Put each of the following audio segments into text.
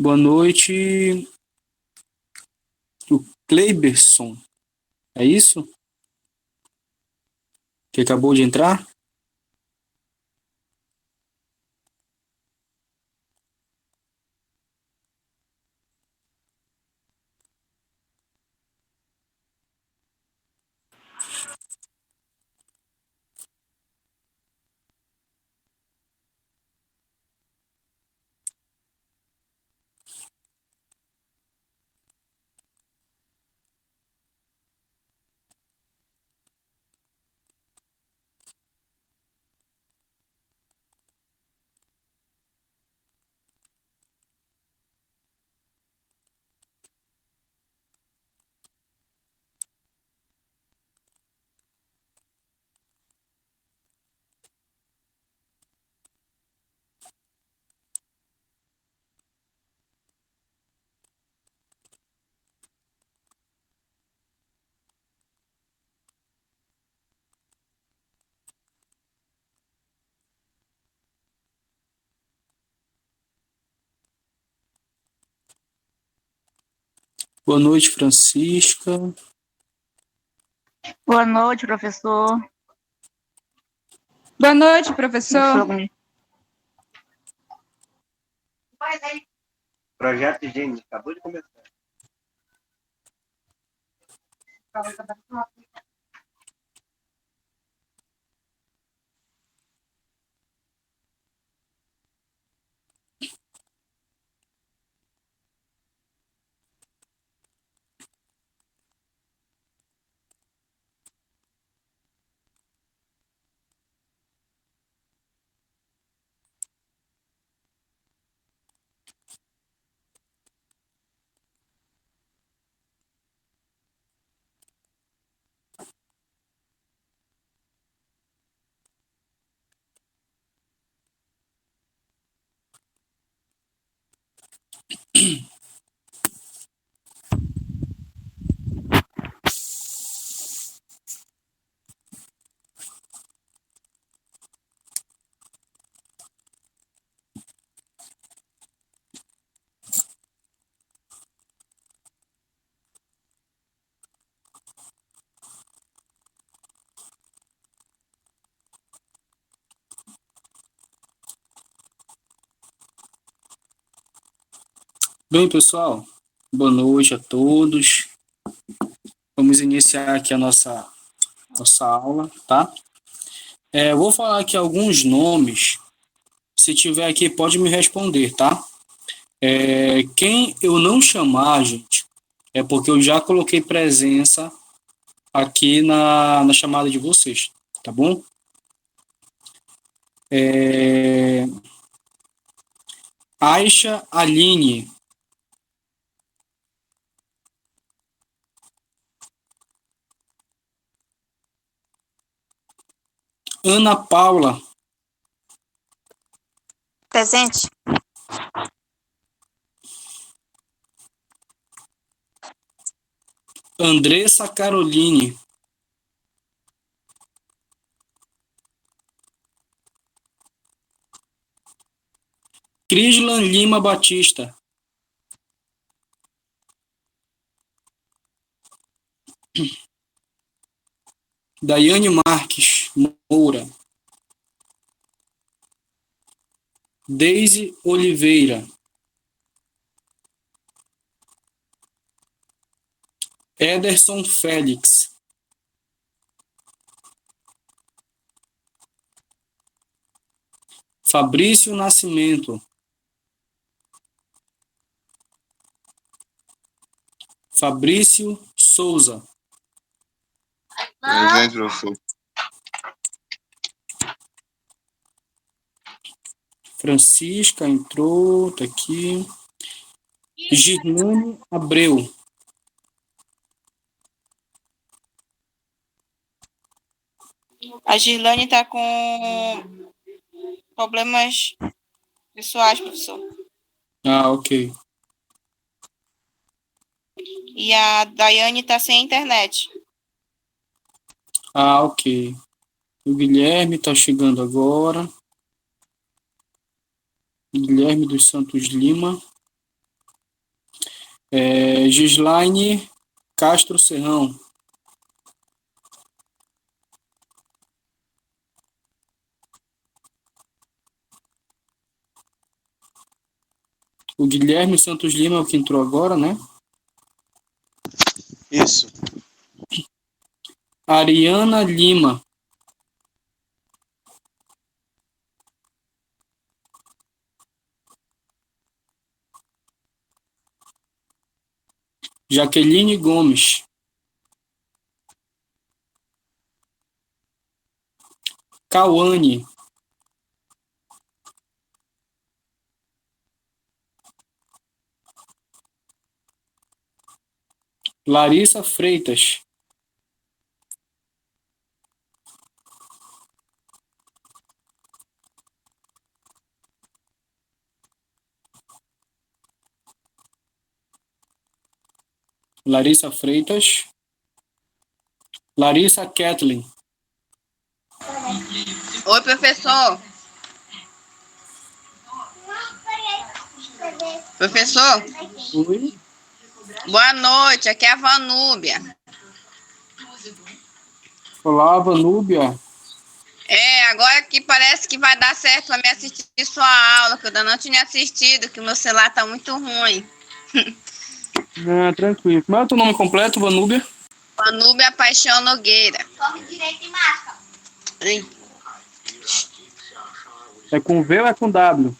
Boa noite, o Kleiberson. É isso? Que acabou de entrar? Boa noite, Francisca. Boa noite, professor. Boa noite, professor. Projeto de Gênesis acabou de começar. Bem, pessoal, boa noite a todos. Vamos iniciar aqui a nossa aula, tá? Eu vou falar aqui alguns nomes. Se tiver aqui, pode me responder, tá? Quem eu não chamar, gente, é porque eu já coloquei presença aqui na chamada de vocês, tá bom? Aisha Aline. Ana Paula. Presente. Andressa Caroline. Crislan Lima Batista. Daiane Marques Moura. Deise Oliveira. Ederson Félix. Fabrício Nascimento. Fabrício Souza. Presente, professor. Francisca entrou, tá aqui. Girlane Abreu. A Girlane está com problemas pessoais, professor. Ah, ok. E a Daiane está sem internet. Ah, ok. O Guilherme está chegando agora. Guilherme dos Santos Lima. Gislaine Castro Serrão. O Guilherme Santos Lima é o que entrou agora, né? Isso. Ariana Lima. Jaqueline Gomes. Cauane. Larissa Freitas. Larissa Freitas. Larissa Kathleen. Oi, professor. Professor, Oi. boa noite. Aqui é a Vanúbia. Olá, Vanúbia. Agora que parece que vai dar certo para me assistir sua aula, que eu ainda não tinha assistido, que o meu celular tá muito ruim. Tranquilo. Como é o teu nome completo, Vanúbia? Vanúbia Paixão Nogueira. É com V ou é com W?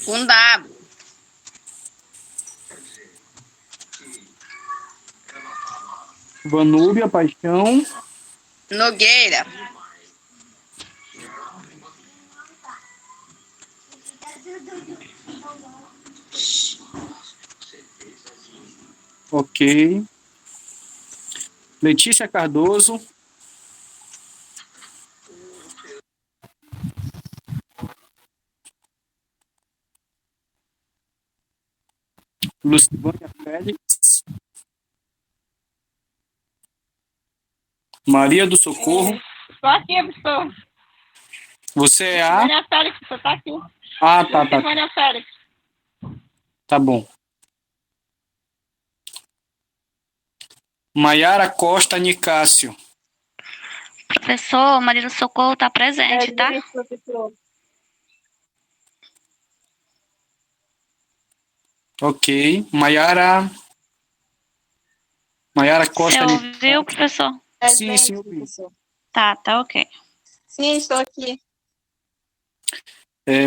Com W. Vanúbia Paixão Nogueira. Ok. Letícia Cardoso. Lucivânia Félix. Maria do Socorro. Estou aqui, professor. Você é a... Silvânia Félix, você está aqui. Tá. Silvânia Félix. Tá bom. Maiara Costa Nicásio. Professor, Maria do Socorro está presente, tá? Isso, professor. Ok. Maiara Costa Você Nicásio. ouviu, professor? Sim, eu vi. Professor. Tá ok. Sim, estou aqui.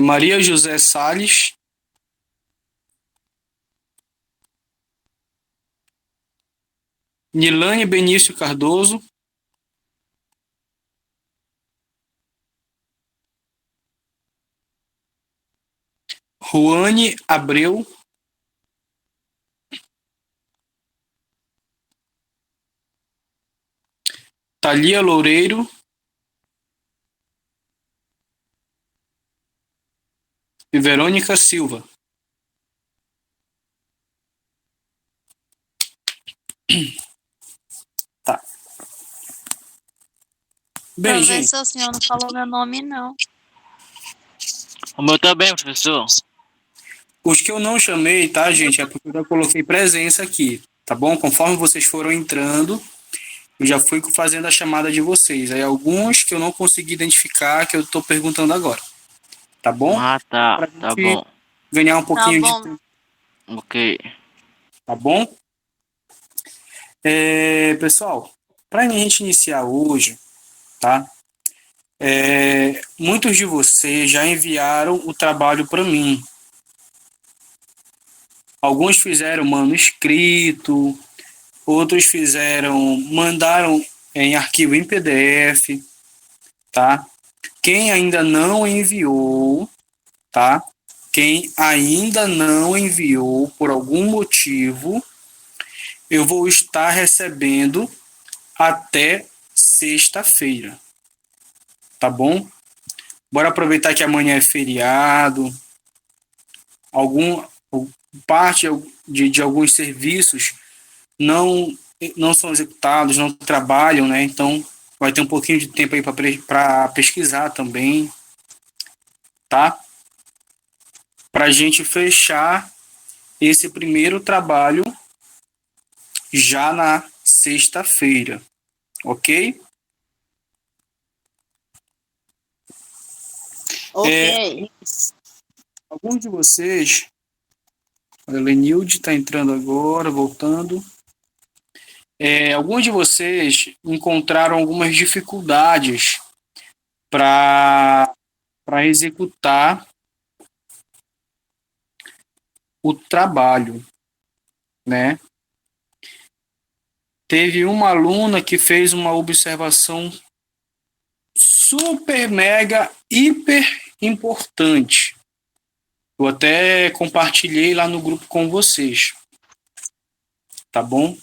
Maria José Salles. Nilane Benício Cardoso. Ruane Abreu. Thalia Loureiro. E Verônica Silva. Tá. Bem, gente. Professor, o senhor não falou meu nome, não. O meu também, professor. Os que eu não chamei, tá, gente? É porque eu já coloquei presença aqui, tá bom? Conforme vocês foram entrando, eu já fui fazendo a chamada de vocês. Aí alguns que eu não consegui identificar, que eu tô perguntando agora. Tá bom? Ah, tá. Pra Tá gente bom. ganhar um pouquinho Tá de bom. tempo, Ok. tá bom? Pessoal, para a gente iniciar hoje, tá? Muitos de vocês já enviaram o trabalho para mim. Alguns fizeram manuscrito, outros mandaram em arquivo em PDF, tá? Quem ainda não enviou, tá? Quem ainda não enviou por algum motivo, eu vou estar recebendo até sexta-feira, tá bom? Bora aproveitar que amanhã é feriado, parte de alguns serviços não são executados, não trabalham, né? Então vai ter um pouquinho de tempo aí para pesquisar também, tá? Para a gente fechar esse primeiro trabalho já na sexta-feira, ok? Ok. Alguns de vocês, a Lenilde está entrando agora, voltando. Alguns de vocês encontraram algumas dificuldades para executar o trabalho, né? Teve uma aluna que fez uma observação super, mega, hiper importante. Eu até compartilhei lá no grupo com vocês, tá bom?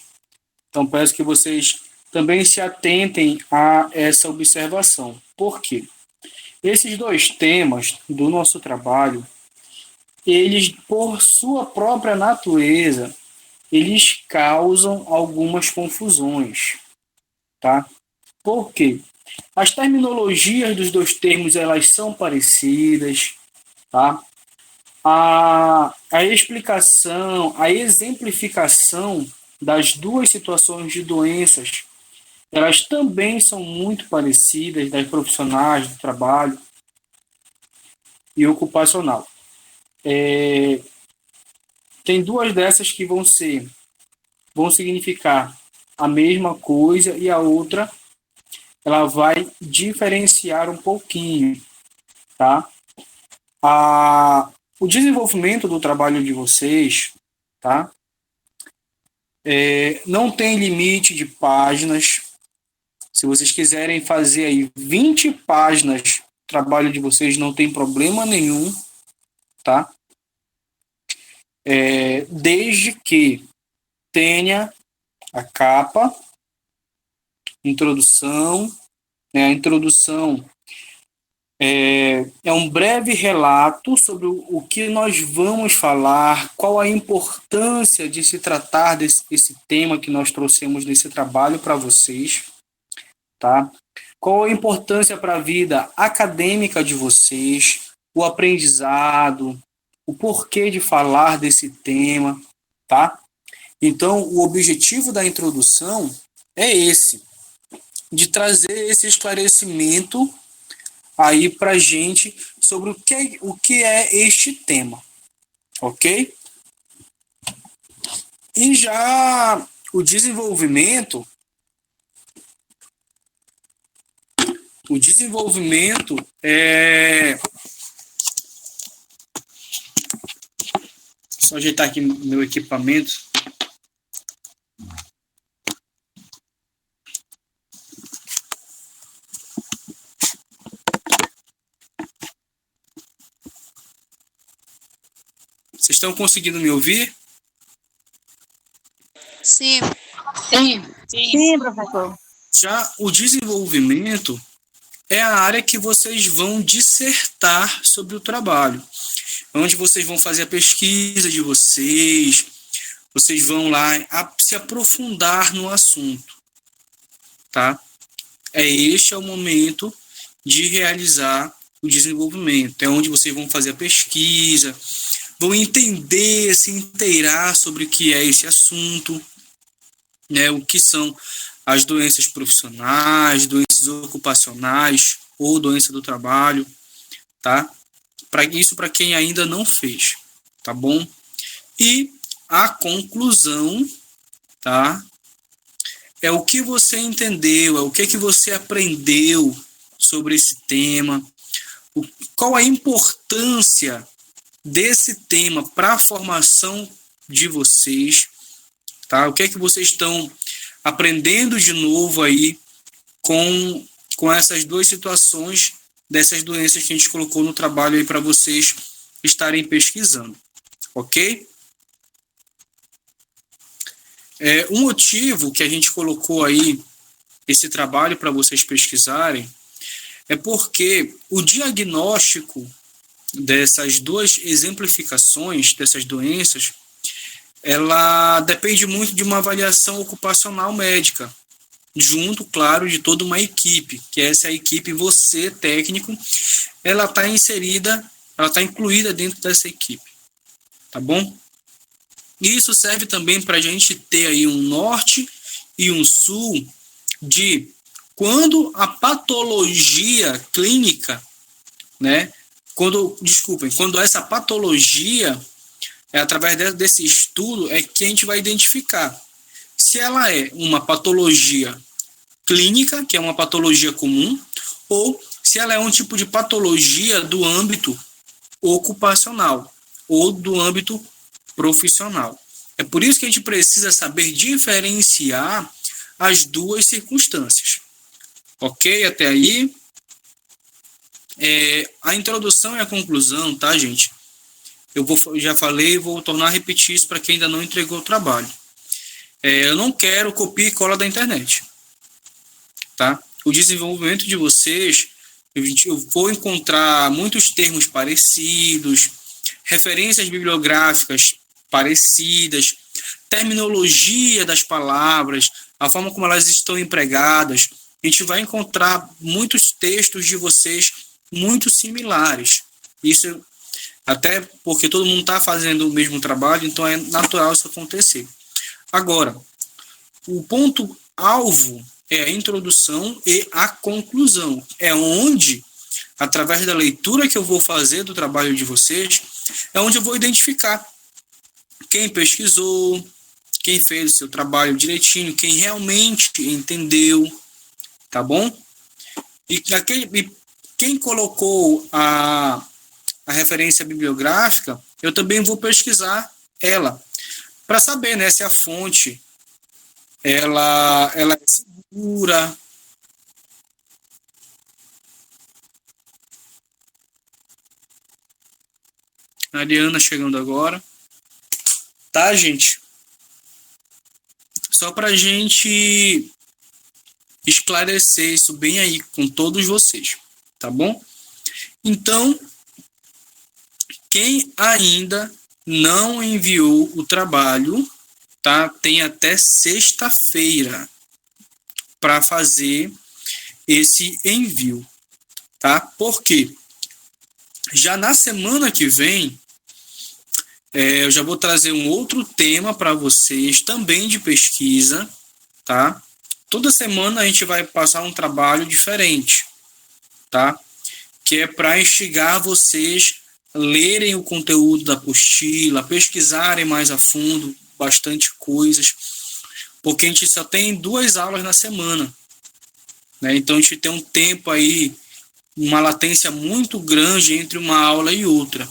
Então, peço que vocês também se atentem a essa observação. Por quê? Esses dois temas do nosso trabalho, eles, por sua própria natureza, eles causam algumas confusões, tá? Por quê? As terminologias dos dois termos, elas são parecidas, tá? A explicação, a exemplificação das duas situações de doenças, elas também são muito parecidas das profissionais do trabalho e ocupacional. Tem duas dessas que vão significar a mesma coisa e a outra ela vai diferenciar um pouquinho, tá? O desenvolvimento do trabalho de vocês, tá? Não tem limite de páginas. Se vocês quiserem fazer aí 20 páginas, o trabalho de vocês não tem problema nenhum, tá? Desde que tenha a capa, introdução, né? A introdução é um breve relato sobre o que nós vamos falar, qual a importância de se tratar desse tema que nós trouxemos nesse trabalho para vocês, tá? Qual a importância para a vida acadêmica de vocês, o aprendizado, o porquê de falar desse tema, tá? Então, o objetivo da introdução é esse, de trazer esse esclarecimento aí para gente sobre o que é este tema, ok? E já o desenvolvimento é... Só ajeitar aqui meu equipamento. Vocês estão conseguindo me ouvir? Sim. Sim, professor. Já o desenvolvimento é a área que vocês vão dissertar sobre o trabalho, onde vocês vão fazer a pesquisa de vocês vão lá se aprofundar no assunto, tá? Este é o momento de realizar o desenvolvimento, é onde vocês vão fazer a pesquisa, vão entender, se inteirar sobre o que é esse assunto, né? O que são as doenças profissionais, doenças ocupacionais ou doença do trabalho, tá? Para quem ainda não fez, tá bom? E a conclusão, tá? É o que você entendeu, é o que você aprendeu sobre esse tema, qual a importância desse tema para a formação de vocês, tá? O que vocês estão aprendendo de novo aí com essas duas situações dessas doenças que a gente colocou no trabalho aí para vocês estarem pesquisando, ok? Um motivo que a gente colocou aí esse trabalho para vocês pesquisarem é porque o diagnóstico dessas duas exemplificações dessas doenças, ela depende muito de uma avaliação ocupacional médica, junto, claro, de toda uma equipe, que essa equipe, você, técnico, ela está inserida, ela está incluída dentro dessa equipe, tá bom? E isso serve também para a gente ter aí um norte e um sul de quando a patologia clínica, né? Quando essa patologia, através desse estudo, é que a gente vai identificar se ela é uma patologia clínica, que é uma patologia comum, ou se ela é um tipo de patologia do âmbito ocupacional ou do âmbito profissional. É por isso que a gente precisa saber diferenciar as duas circunstâncias. Ok? Até aí? A introdução e a conclusão, tá, gente? Já falei, vou tornar a repetir isso para quem ainda não entregou o trabalho. Eu não quero copia e cola da internet. Tá? O desenvolvimento de vocês, eu vou encontrar muitos termos parecidos, referências bibliográficas parecidas, terminologia das palavras, a forma como elas estão empregadas. A gente vai encontrar muitos textos de vocês muito similares. Isso até porque todo mundo está fazendo o mesmo trabalho, então é natural isso acontecer. Agora, o ponto-alvo é a introdução e a conclusão. É onde, através da leitura que eu vou fazer do trabalho de vocês, é onde eu vou identificar quem pesquisou, quem fez o seu trabalho direitinho, quem realmente entendeu, tá bom? E quem colocou a referência bibliográfica, eu também vou pesquisar ela, para saber, né, se a fonte ela é segura. A Ariana chegando agora. Tá, gente? Só para a gente esclarecer isso bem aí com todos vocês, tá bom? Então, quem ainda não enviou o trabalho, tá? Tem até sexta-feira para fazer esse envio, tá? Por quê? Já na semana que vem, eu já vou trazer um outro tema para vocês, também de pesquisa, tá? Toda semana a gente vai passar um trabalho diferente, tá? Que é para instigar vocês a lerem o conteúdo da apostila, pesquisarem mais a fundo bastante coisas, porque a gente só tem 2 aulas na semana, né? Então a gente tem um tempo aí, uma latência muito grande entre uma aula e outra.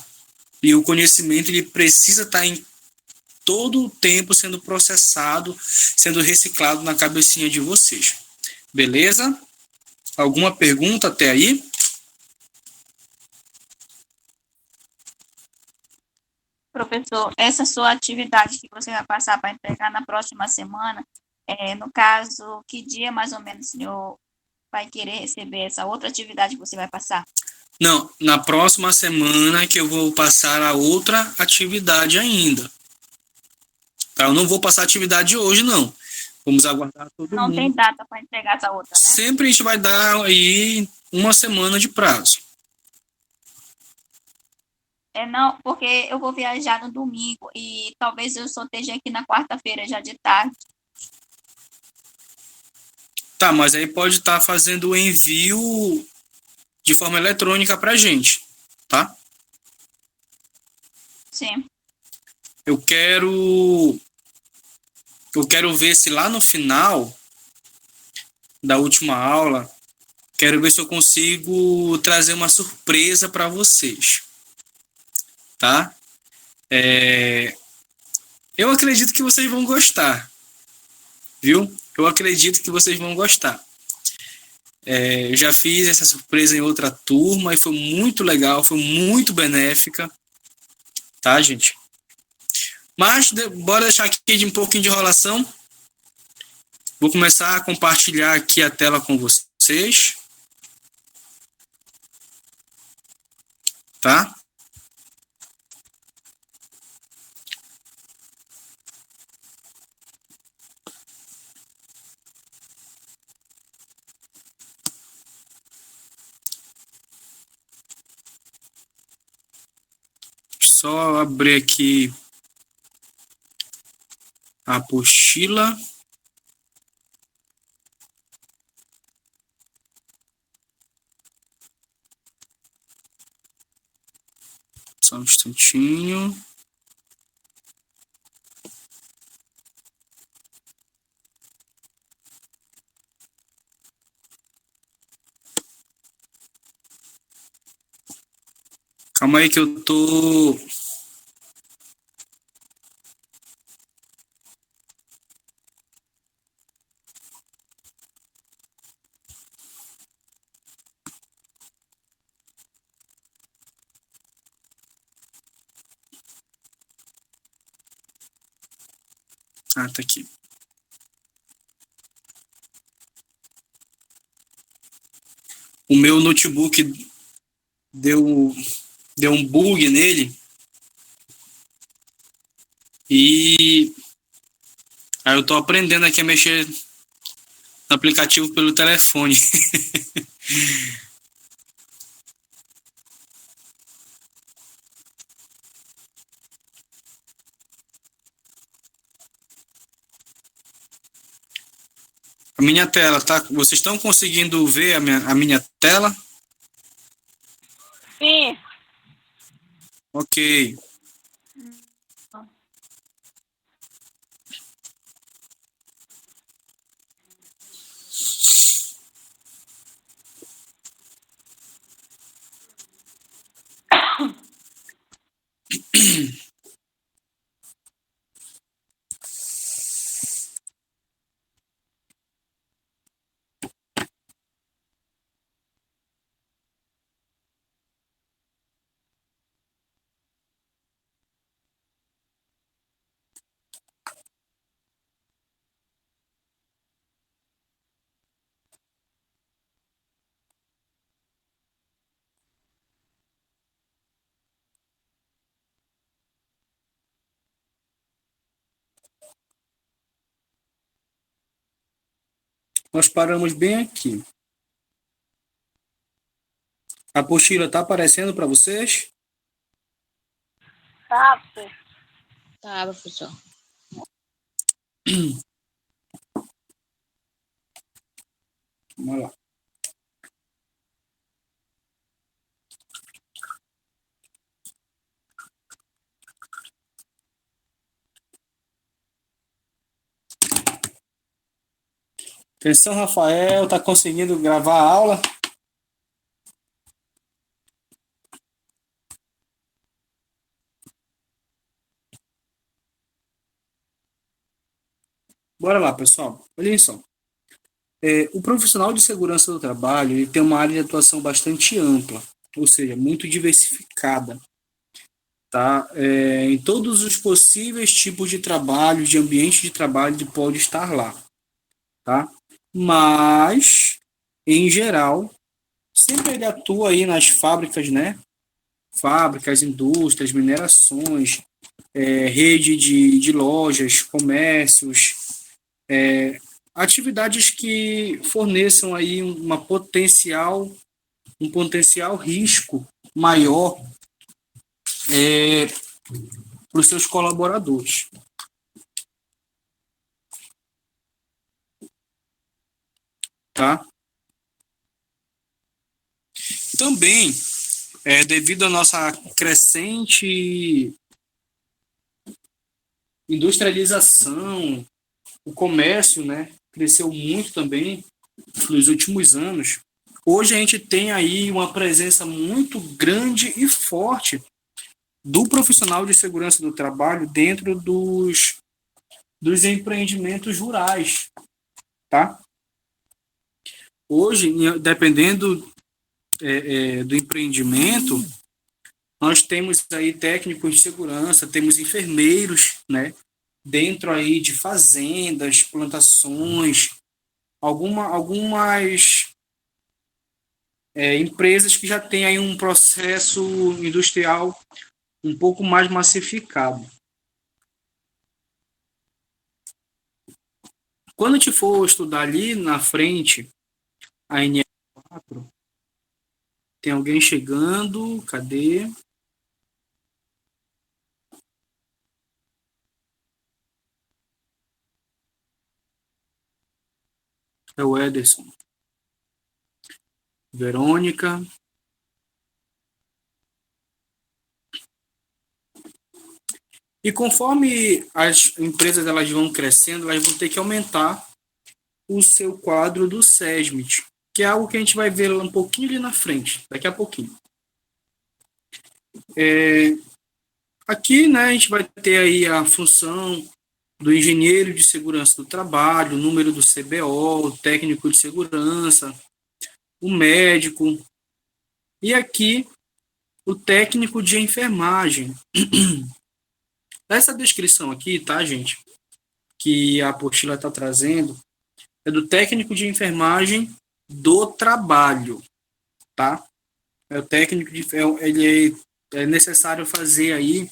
E o conhecimento ele precisa estar em todo o tempo sendo processado, sendo reciclado na cabecinha de vocês. Beleza? Alguma pergunta até aí? Professor, essa sua atividade que você vai passar para entregar na próxima semana, no caso, que dia mais ou menos o senhor vai querer receber essa outra atividade que você vai passar? Não, na próxima semana que eu vou passar a outra atividade ainda. Tá? Eu não vou passar a atividade hoje, não. Vamos aguardar todo mundo. Não tem data para entregar essa outra, né? Sempre a gente vai dar aí uma semana de prazo. Não, porque eu vou viajar no domingo e talvez eu só esteja aqui na quarta-feira já de tarde. Tá, mas aí pode estar fazendo o envio de forma eletrônica para a gente, tá? Sim. Eu quero ver se lá no final da última aula, quero ver se eu consigo trazer uma surpresa para vocês, tá? Eu acredito que vocês vão gostar, viu? Eu acredito que vocês vão gostar. Eu já fiz essa surpresa em outra turma e foi muito legal, foi muito benéfica, tá, gente? Mas, bora deixar aqui de um pouquinho de enrolação. Vou começar a compartilhar aqui a tela com vocês. Tá? Só abrir aqui apostila só um instantinho. Calma aí que eu tô... Ah, tá aqui. O meu notebook deu um bug nele e aí eu tô aprendendo aqui a mexer no aplicativo pelo telefone. A minha tela, tá? Vocês estão conseguindo ver a minha tela? Sim. Ok. Nós paramos bem aqui. A apostila tá aparecendo para vocês? Tá, professor. Vamos lá. Atenção, Rafael, tá conseguindo gravar a aula? Bora lá, pessoal. Olhem só. O profissional de segurança do trabalho ele tem uma área de atuação bastante ampla, ou seja, muito diversificada, tá? Em todos os possíveis tipos de trabalho, de ambiente de trabalho, ele pode estar lá, tá? Mas, em geral, sempre ele atua aí nas fábricas, né? Fábricas, indústrias, minerações, rede de lojas, comércios, atividades que forneçam aí um potencial risco maior para os seus colaboradores. Tá? Também, devido à nossa crescente industrialização, o comércio, né, cresceu muito também nos últimos anos. Hoje a gente tem aí uma presença muito grande e forte do profissional de segurança do trabalho dentro dos empreendimentos rurais, tá? Hoje, dependendo do empreendimento, nós temos aí técnicos de segurança, temos enfermeiros, né? Dentro aí de fazendas, plantações, algumas empresas que já têm aí um processo industrial um pouco mais massificado. Quando a gente for estudar ali na frente a NR4, tem alguém chegando, cadê? É o Ederson. Verônica. E conforme as empresas elas vão crescendo, elas vão ter que aumentar o seu quadro do SESMIT, que é algo que a gente vai ver um pouquinho ali na frente, daqui a pouquinho. Aqui, né, a gente vai ter aí a função do engenheiro de segurança do trabalho, o número do CBO, o técnico de segurança, o médico, e aqui o técnico de enfermagem. Essa descrição aqui, tá, gente, que a apostila está trazendo, é do técnico de enfermagem do trabalho, tá? É o técnico de é necessário fazer aí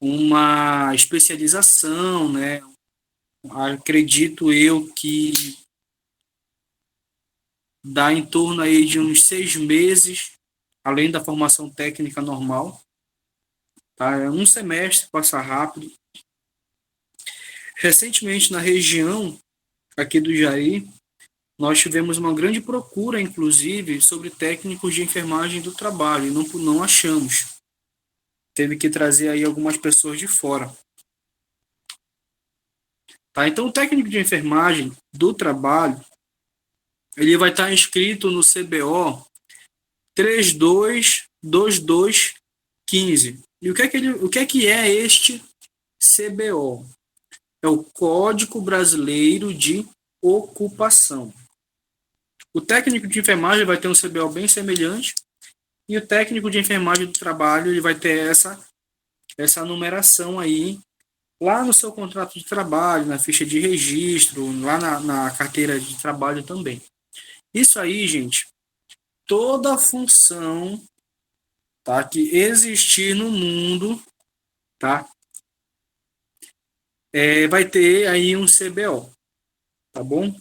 uma especialização, né? Acredito eu que dá em torno aí de uns 6 meses, além da formação técnica normal, tá? É um semestre, passa rápido. Recentemente, na região aqui do Jari, nós tivemos uma grande procura, inclusive, sobre técnicos de enfermagem do trabalho, e não achamos. Teve que trazer aí algumas pessoas de fora. Tá? Então, o técnico de enfermagem do trabalho, ele vai estar inscrito no CBO 322215. E o que é este CBO? É o Código Brasileiro de Ocupação. O técnico de enfermagem vai ter um CBO bem semelhante, e o técnico de enfermagem do trabalho ele vai ter essa numeração aí, lá no seu contrato de trabalho, na ficha de registro, lá na carteira de trabalho também. Isso aí, gente, toda função, tá, que existir no mundo, tá, vai ter aí um CBO, tá bom?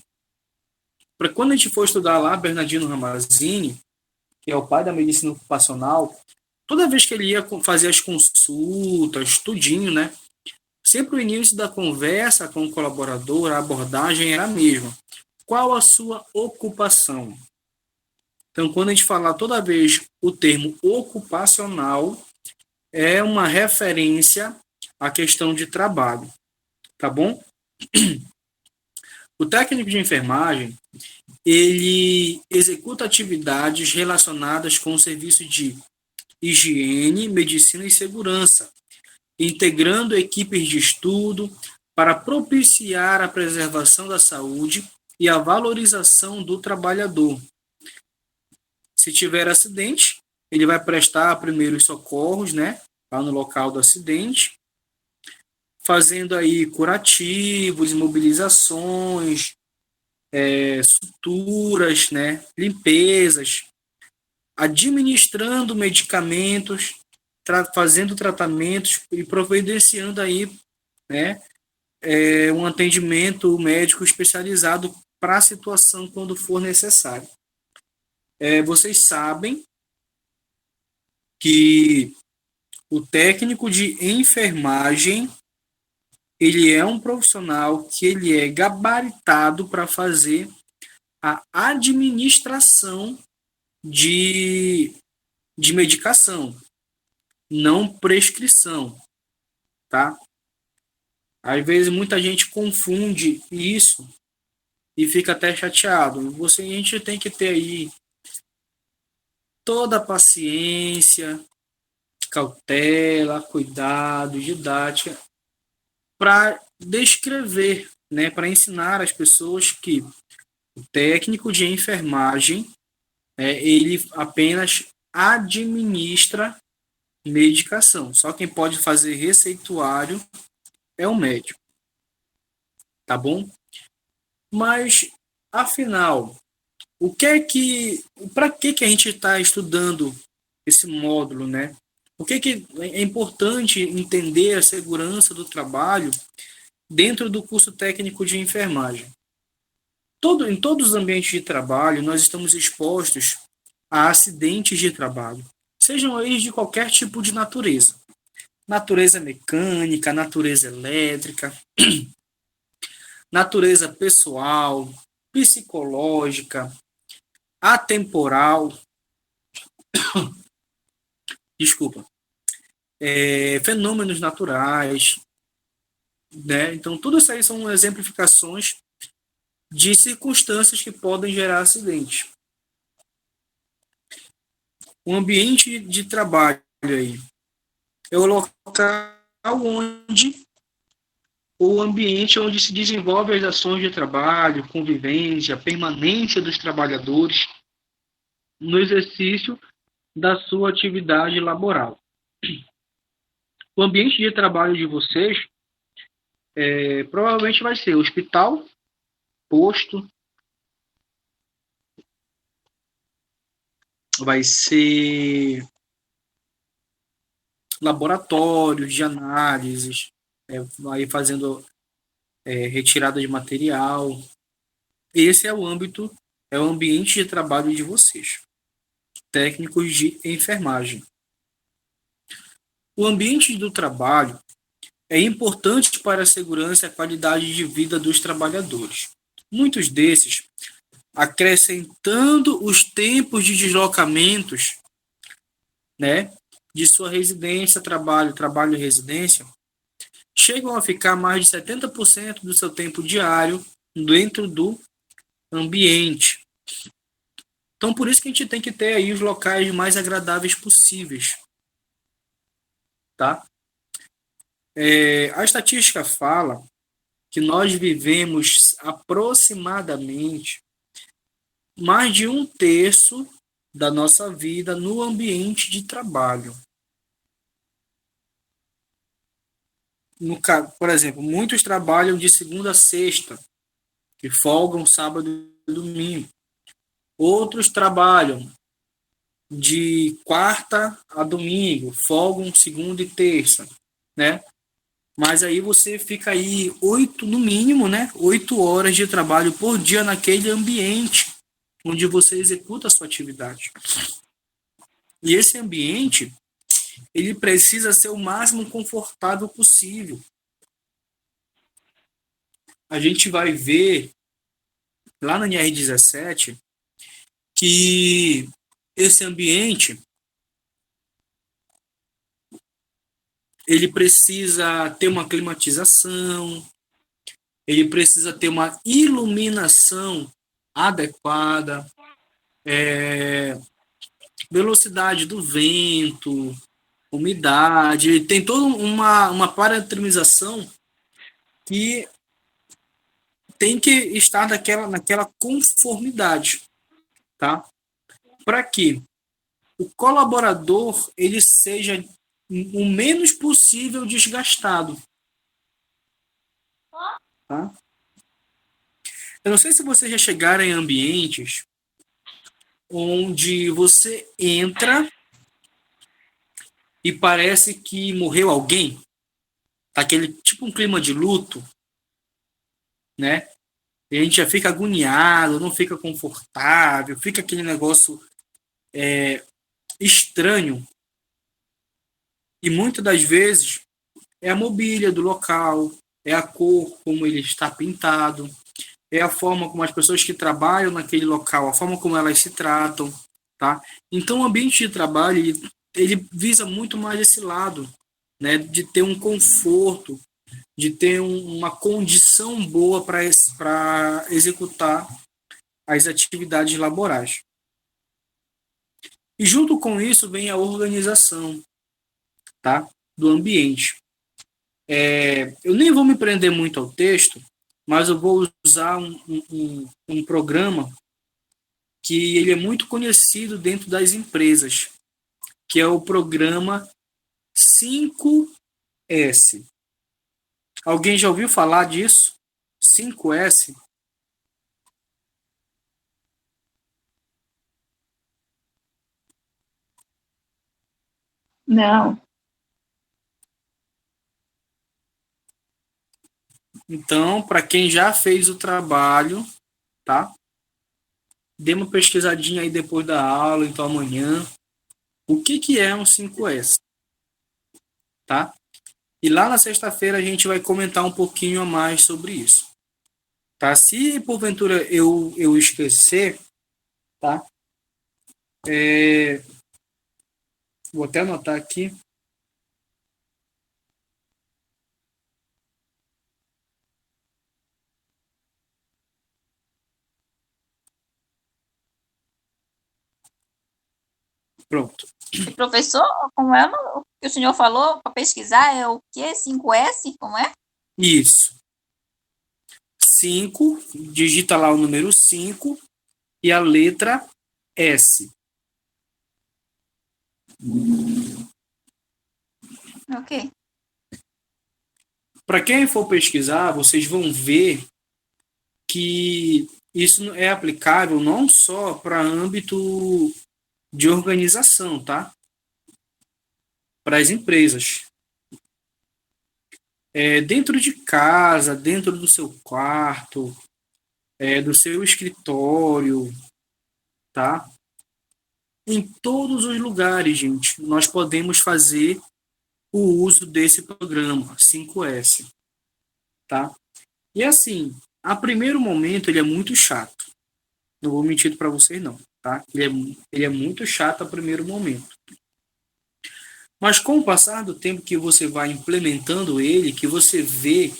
Para quando a gente for estudar lá, Bernardino Ramazzini, que é o pai da medicina ocupacional, toda vez que ele ia fazer as consultas, tudinho, né? Sempre o início da conversa com o colaborador, a abordagem era a mesma. Qual a sua ocupação? Então, quando a gente falar toda vez o termo ocupacional, é uma referência à questão de trabalho, tá bom? O técnico de enfermagem, ele executa atividades relacionadas com o serviço de higiene, medicina e segurança, integrando equipes de estudo para propiciar a preservação da saúde e a valorização do trabalhador. Se tiver acidente, ele vai prestar primeiros socorros, né, lá no local do acidente, fazendo aí curativos, imobilizações, suturas, né, limpezas, administrando medicamentos, fazendo tratamentos e providenciando aí, né, um atendimento médico especializado para a situação quando for necessário. Vocês sabem que o técnico de enfermagem ele é um profissional que ele é gabaritado para fazer a administração de medicação, não prescrição, tá? Às vezes muita gente confunde isso e fica até chateado. A gente tem que ter aí toda a paciência, cautela, cuidado, didática, para descrever, né, para ensinar as pessoas que o técnico de enfermagem, ele apenas administra medicação. Só quem pode fazer receituário é o médico. Tá bom? Mas, afinal, para que a gente está estudando esse módulo, né? Por que é importante entender a segurança do trabalho dentro do curso técnico de enfermagem? Em todos os ambientes de trabalho, nós estamos expostos a acidentes de trabalho, sejam eles de qualquer tipo de natureza. Natureza mecânica, natureza elétrica, natureza pessoal, psicológica, atemporal, desculpa, fenômenos naturais, né? Então, tudo isso aí são exemplificações de circunstâncias que podem gerar acidente. O ambiente de trabalho aí é o local onde o ambiente onde se desenvolve as ações de trabalho, convivência, permanência dos trabalhadores no exercício da sua atividade laboral. O ambiente de trabalho de vocês provavelmente vai ser hospital, posto, vai ser laboratórios de análises, vai fazendo retirada de material. Esse é o âmbito, é o ambiente de trabalho de vocês, técnicos de enfermagem. O ambiente do trabalho é importante para a segurança e a qualidade de vida dos trabalhadores. Muitos desses, acrescentando os tempos de deslocamentos, né, de sua residência, trabalho e residência, chegam a ficar mais de 70% do seu tempo diário dentro do ambiente. Então, por isso que a gente tem que ter aí os locais mais agradáveis possíveis, tá? A estatística fala que nós vivemos aproximadamente mais de 1/3 da nossa vida no ambiente de trabalho. Por exemplo, muitos trabalham de segunda a sexta e folgam sábado e domingo. Outros trabalham de quarta a domingo, folgam segunda e terça, né? Mas aí você fica aí 8, no mínimo, né? 8 horas de trabalho por dia naquele ambiente onde você executa a sua atividade. E esse ambiente, ele precisa ser o máximo confortável possível. A gente vai ver lá na NR17 que esse ambiente ele precisa ter uma climatização, ele precisa ter uma iluminação adequada, velocidade do vento, umidade, ele tem toda uma parametrização que tem que estar naquela conformidade, tá? Para que o colaborador ele seja o menos possível desgastado, tá? Eu não sei se vocês já chegaram em ambientes onde você entra e parece que morreu alguém, aquele tipo um clima de luto, né? E a gente já fica agoniado, não fica confortável, fica aquele negócio estranho. E muitas das vezes é a mobília do local, é a cor como ele está pintado, é a forma como as pessoas que trabalham naquele local, a forma como elas se tratam, tá? Então o ambiente de trabalho ele visa muito mais esse lado, né, de ter um conforto, de ter uma condição boa para executar as atividades laborais. E junto com isso vem a organização, tá, do ambiente. Eu nem vou me prender muito ao texto, mas eu vou usar um programa que ele é muito conhecido dentro das empresas, que é o programa 5S. Alguém já ouviu falar disso? 5S? Não. Então, para quem já fez o trabalho, tá? Dê uma pesquisadinha aí depois da aula, então amanhã. O que é um 5S? Tá? E lá na sexta-feira a gente vai comentar um pouquinho a mais sobre isso. tá? Se porventura eu esquecer, tá? Vou até anotar aqui. Pronto. E, professor, como é o que o senhor falou para pesquisar? É o quê? 5S? Como é? Isso. 5, digita lá o número 5 e a letra S. Ok. Para quem for pesquisar, vocês vão ver que isso é aplicável não só para âmbito de organização, tá? Para as empresas. Dentro de casa, dentro do seu quarto, do seu escritório, tá? Em todos os lugares, gente, nós podemos fazer o uso desse programa 5S, tá? E assim, a primeiro momento ele é muito chato. Não vou mentir para vocês não, tá? Ele é muito chato a primeiro momento. Mas com o passar do tempo que você vai implementando ele, que você vê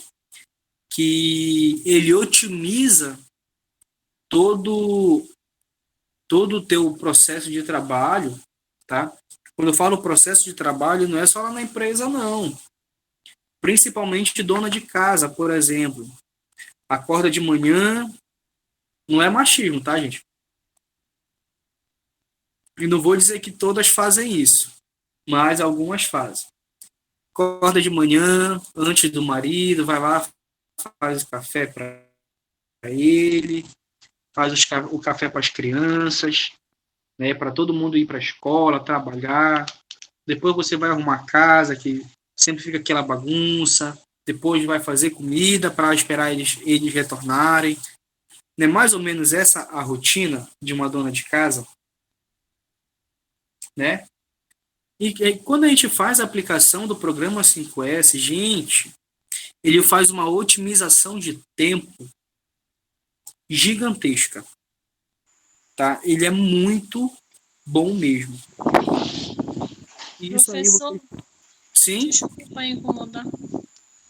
que ele otimiza todo o teu processo de trabalho, tá? Quando eu falo processo de trabalho, não é só lá na empresa, não. Principalmente dona de casa, por exemplo. Acorda de manhã, não é machismo, tá, gente? E não vou dizer que todas fazem isso, mas algumas fazem. Acorda de manhã, antes do marido, vai lá, faz o café para ele, faz o café para as crianças, né, para todo mundo ir para a escola, trabalhar. Depois você vai arrumar a casa, que sempre fica aquela bagunça. Depois vai fazer comida para esperar eles retornarem. Não é mais ou menos essa a rotina de uma dona de casa? Né? E quando a gente faz a aplicação do programa 5S, gente, ele faz uma otimização de tempo gigantesca. Tá? Ele é muito bom mesmo. Isso Professor, aí você... Sim? desculpa incomodar.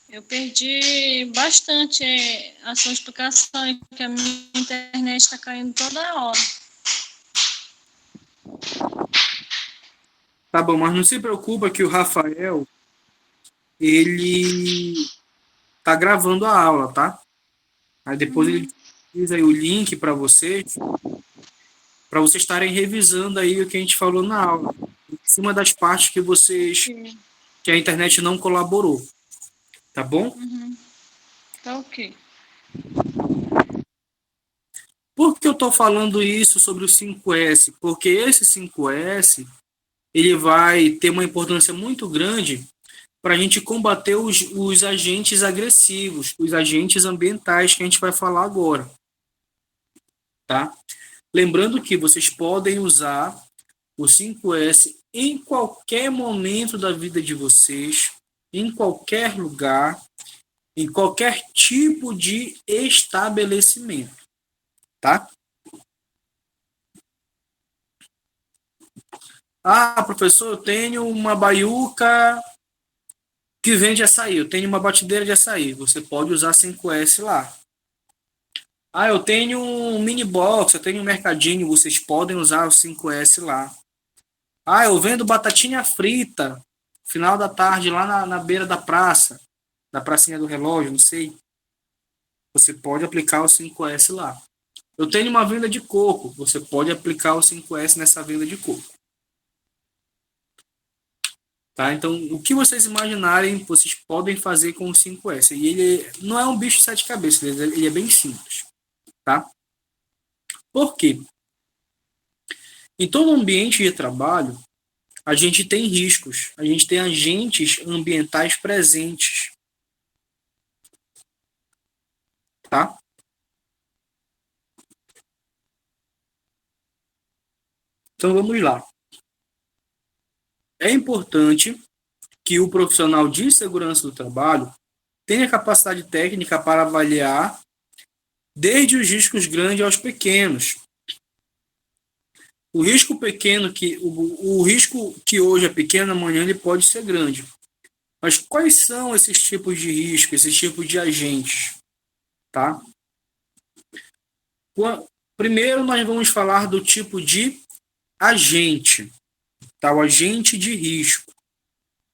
Eu perdi bastante a sua explicação, que a minha internet está caindo toda hora. Tá bom, mas não se preocupa que o Rafael, ele tá gravando a aula, tá? Aí depois ele diz aí o link para vocês estarem revisando aí o que a gente falou na aula, em cima das partes que a internet não colaborou, tá bom? Tá ok. Por que eu tô falando isso sobre o 5S? Porque esse 5S, ele vai ter uma importância muito grande para a gente combater os agentes agressivos, os agentes ambientais que a gente vai falar agora, tá? Lembrando que vocês podem usar o 5S em qualquer momento da vida de vocês, em qualquer lugar, em qualquer tipo de estabelecimento, tá? Ah, professor, eu tenho uma baiuca que vende açaí, eu tenho uma batedeira de açaí, você pode usar 5S lá. Ah, eu tenho um mini box, eu tenho um mercadinho, vocês podem usar o 5S lá. Ah, eu vendo batatinha frita, final da tarde lá na beira da praça, da pracinha do relógio, não sei. Você pode aplicar o 5S lá. Eu tenho uma venda de coco, você pode aplicar o 5S nessa venda de coco. Tá? Então, o que vocês imaginarem, vocês podem fazer com o 5S. E ele não é um bicho de sete cabeças, ele é bem simples. Tá? Por quê? Em todo ambiente de trabalho, a gente tem riscos, a gente tem agentes ambientais presentes. Tá? Então, vamos lá. É importante que o profissional de segurança do trabalho tenha capacidade técnica para avaliar desde os riscos grandes aos pequenos. O risco pequeno, o risco que hoje é pequeno, amanhã ele pode ser grande. Mas quais são esses tipos de risco, esses tipos de agentes? Tá? Primeiro, nós vamos falar do tipo de agente, tá? O agente de risco,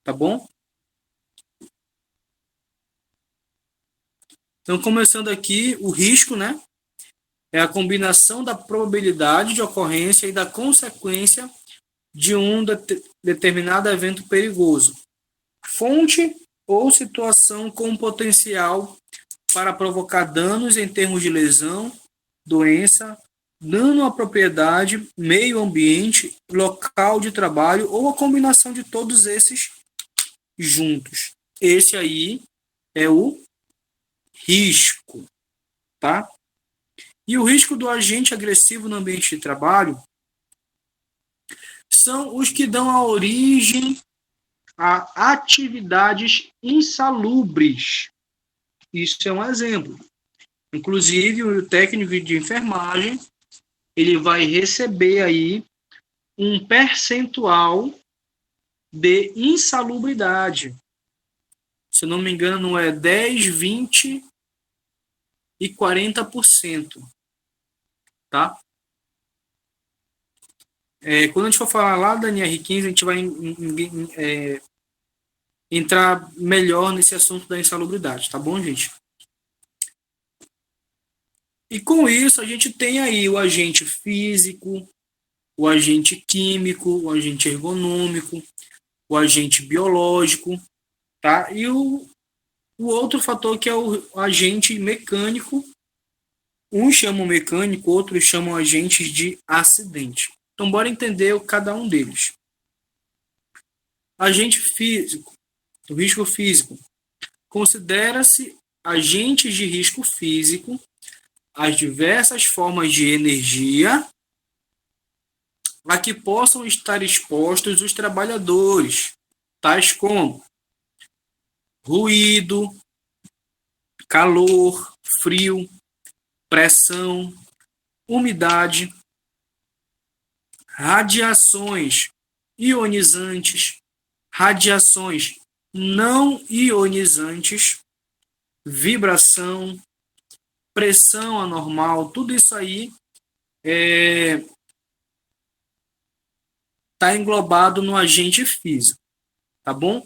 tá bom? Então, começando aqui, o risco, né? É a combinação da probabilidade de ocorrência e da consequência de um determinado evento perigoso. Fonte ou situação com potencial para provocar danos em termos de lesão, doença, dano à propriedade, meio ambiente, local de trabalho ou a combinação de todos esses juntos. Esse aí é o risco, tá? E o risco do agente agressivo no ambiente de trabalho são os que dão a origem a atividades insalubres. Isso é um exemplo. Inclusive, o técnico de enfermagem, ele vai receber aí um percentual de insalubridade. Se não me engano, é 10, 20 e 40%. Tá? Quando a gente for falar lá da NR15, a gente vai entrar melhor nesse assunto da insalubridade, tá bom, gente? E com isso, a gente tem aí o agente físico, o agente químico, o agente ergonômico, o agente biológico, tá? E o outro fator que é o agente mecânico. Uns chamam mecânico, outros chamam agentes de acidente. Então, bora entender cada um deles. Agente físico, o risco físico. Considera-se agentes de risco físico as diversas formas de energia a que possam estar expostos os trabalhadores, tais como ruído, calor, frio, pressão, umidade, radiações ionizantes, radiações não ionizantes, vibração, pressão anormal, tudo isso aí está englobado no agente físico, tá bom?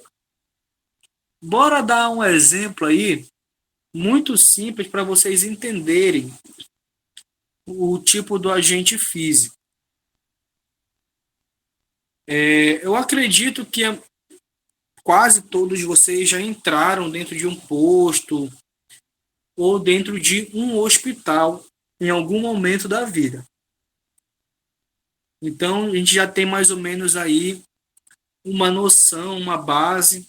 Bora dar um exemplo aí, muito simples para vocês entenderem o tipo do agente físico. Eu acredito que quase todos vocês já entraram dentro de um posto ou dentro de um hospital em algum momento da vida. Então, a gente já tem mais ou menos aí uma noção, uma base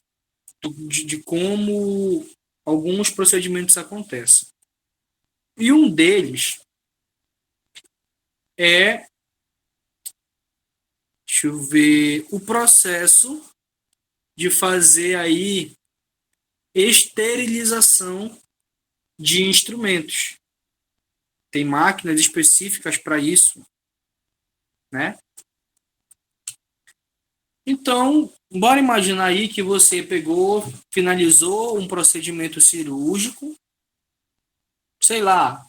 de como alguns procedimentos acontecem. E um deles é, deixa eu ver, o processo de fazer aí esterilização de instrumentos. Tem máquinas específicas para isso, né? Então, bora imaginar aí que você finalizou um procedimento cirúrgico, sei lá,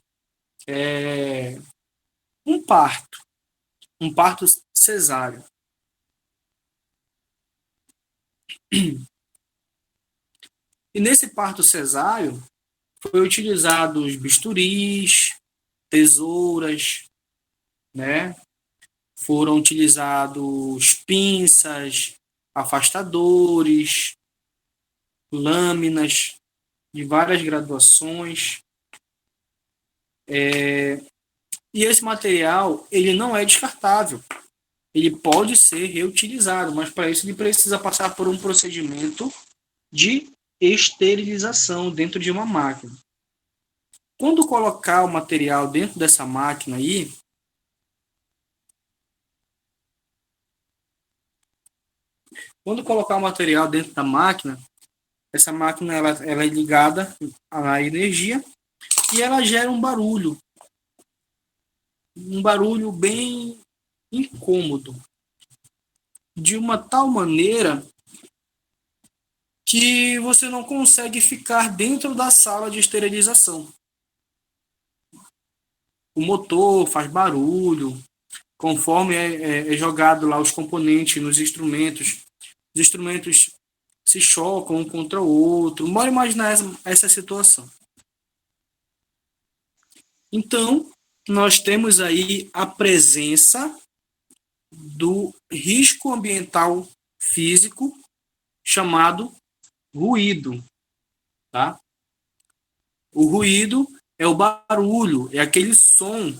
um parto cesáreo. E nesse parto cesáreo foi utilizado os bisturis, tesouras, né? Foram utilizados pinças, afastadores, lâminas de várias graduações. E esse material, ele não é descartável. Ele pode ser reutilizado, mas para isso ele precisa passar por um procedimento de esterilização dentro de uma máquina. Quando colocar o material dentro dessa máquina aí, quando colocar o material dentro da máquina, essa máquina ela é ligada à energia e ela gera um barulho bem incômodo, de uma tal maneira que você não consegue ficar dentro da sala de esterilização. O motor faz barulho, conforme é jogado lá os componentes nos instrumentos, os instrumentos se chocam um contra o outro. Bora imaginar essa situação. Então, nós temos aí a presença do risco ambiental físico chamado ruído, tá? O ruído é o barulho, é aquele som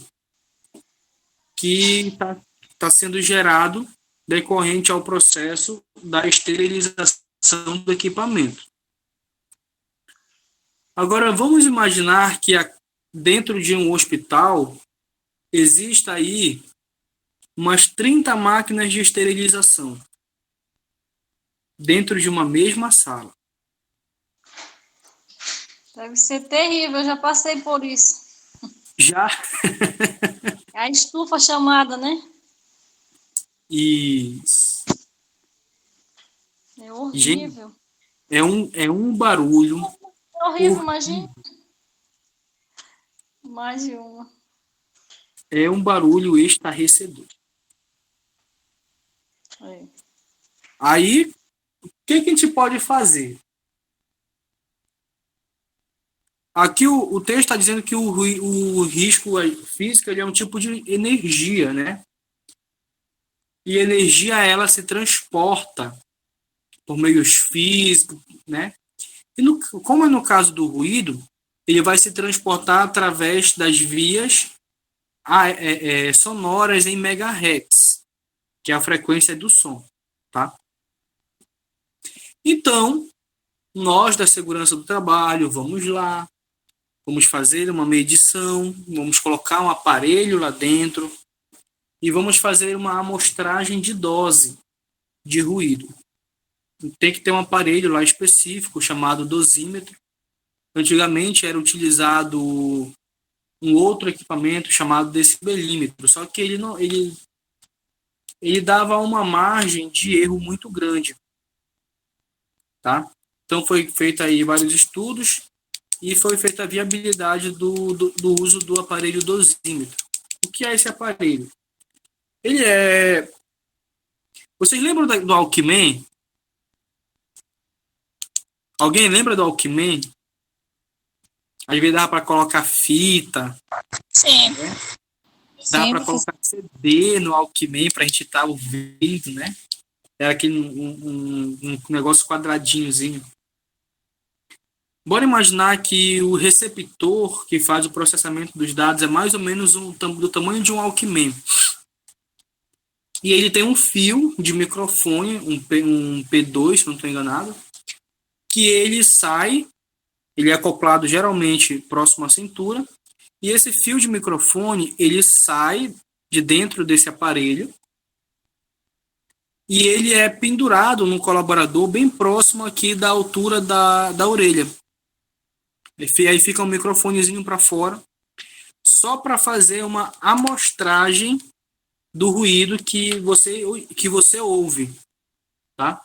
que está sendo gerado decorrente ao processo da esterilização do equipamento. Agora, vamos imaginar que dentro de um hospital exista aí umas 30 máquinas de esterilização dentro de uma mesma sala. Deve ser terrível, eu já passei por isso. Já? É a estufa chamada, né? Isso. É horrível. É um barulho. É horrível, imagina. Mais de uma. É um barulho estarrecedor. É. Aí, o que a gente pode fazer? Aqui o texto está dizendo que o risco físico ele é um tipo de energia, né? E energia, ela se transporta por meios físicos, né? E como é no caso do ruído, ele vai se transportar através das vias sonoras em megahertz, que é a frequência do som, tá? Então, nós da segurança do trabalho, vamos lá, vamos fazer uma medição, vamos colocar um aparelho lá dentro e vamos fazer uma amostragem de dose de ruído. Tem que ter um aparelho lá específico chamado dosímetro. Antigamente era utilizado um outro equipamento chamado decibelímetro, só que ele dava uma margem de erro muito grande, tá? Então foi feito aí vários estudos e foi feita a viabilidade do uso do aparelho dosímetro. O que é esse aparelho? Ele é... Vocês lembram do Walkman? Alguém lembra do Walkman? Às vezes dava para colocar fita. Sim. Né? Dava para colocar CD no Walkman para a gente estar ouvindo, né? Era aquele um negócio quadradinhozinho. Bora imaginar que o receptor que faz o processamento dos dados é mais ou menos do tamanho de um Walkman. E ele tem um fio de microfone, um P2, se não estou enganado, que ele é acoplado geralmente próximo à cintura, e esse fio de microfone, ele sai de dentro desse aparelho, e ele é pendurado num colaborador bem próximo aqui da altura da orelha. Aí fica um microfonezinho para fora, só para fazer uma amostragem do ruído que você ouve, tá?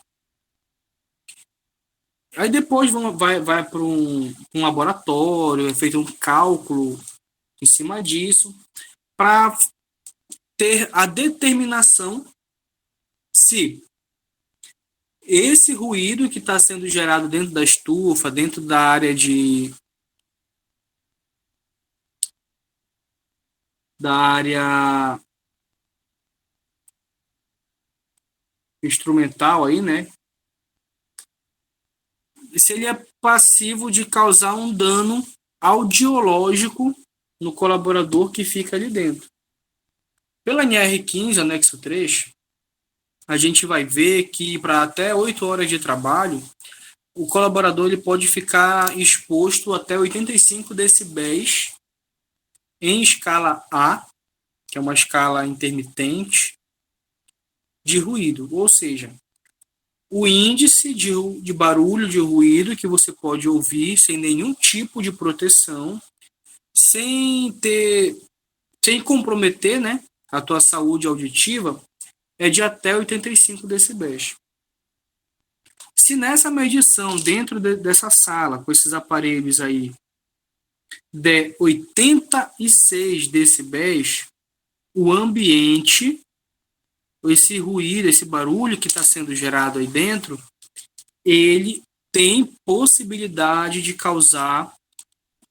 Aí depois vai para um laboratório, é feito um cálculo em cima disso, para ter a determinação se esse ruído que está sendo gerado dentro da estufa, dentro da área instrumental aí, né? Se ele é passivo de causar um dano audiológico no colaborador que fica ali dentro. Pela NR15, anexo 3, a gente vai ver que para até 8 horas de trabalho, o colaborador ele pode ficar exposto até 85 decibéis em escala A, que é uma escala intermitente, de ruído. Ou seja, o índice de barulho, de ruído que você pode ouvir sem nenhum tipo de proteção sem comprometer, né, a tua saúde auditiva, é de até 85 decibéis. Se nessa medição, dentro dessa sala, com esses aparelhos aí, der 86 decibéis, o ambiente, esse ruído, esse barulho que está sendo gerado aí dentro, ele tem possibilidade de causar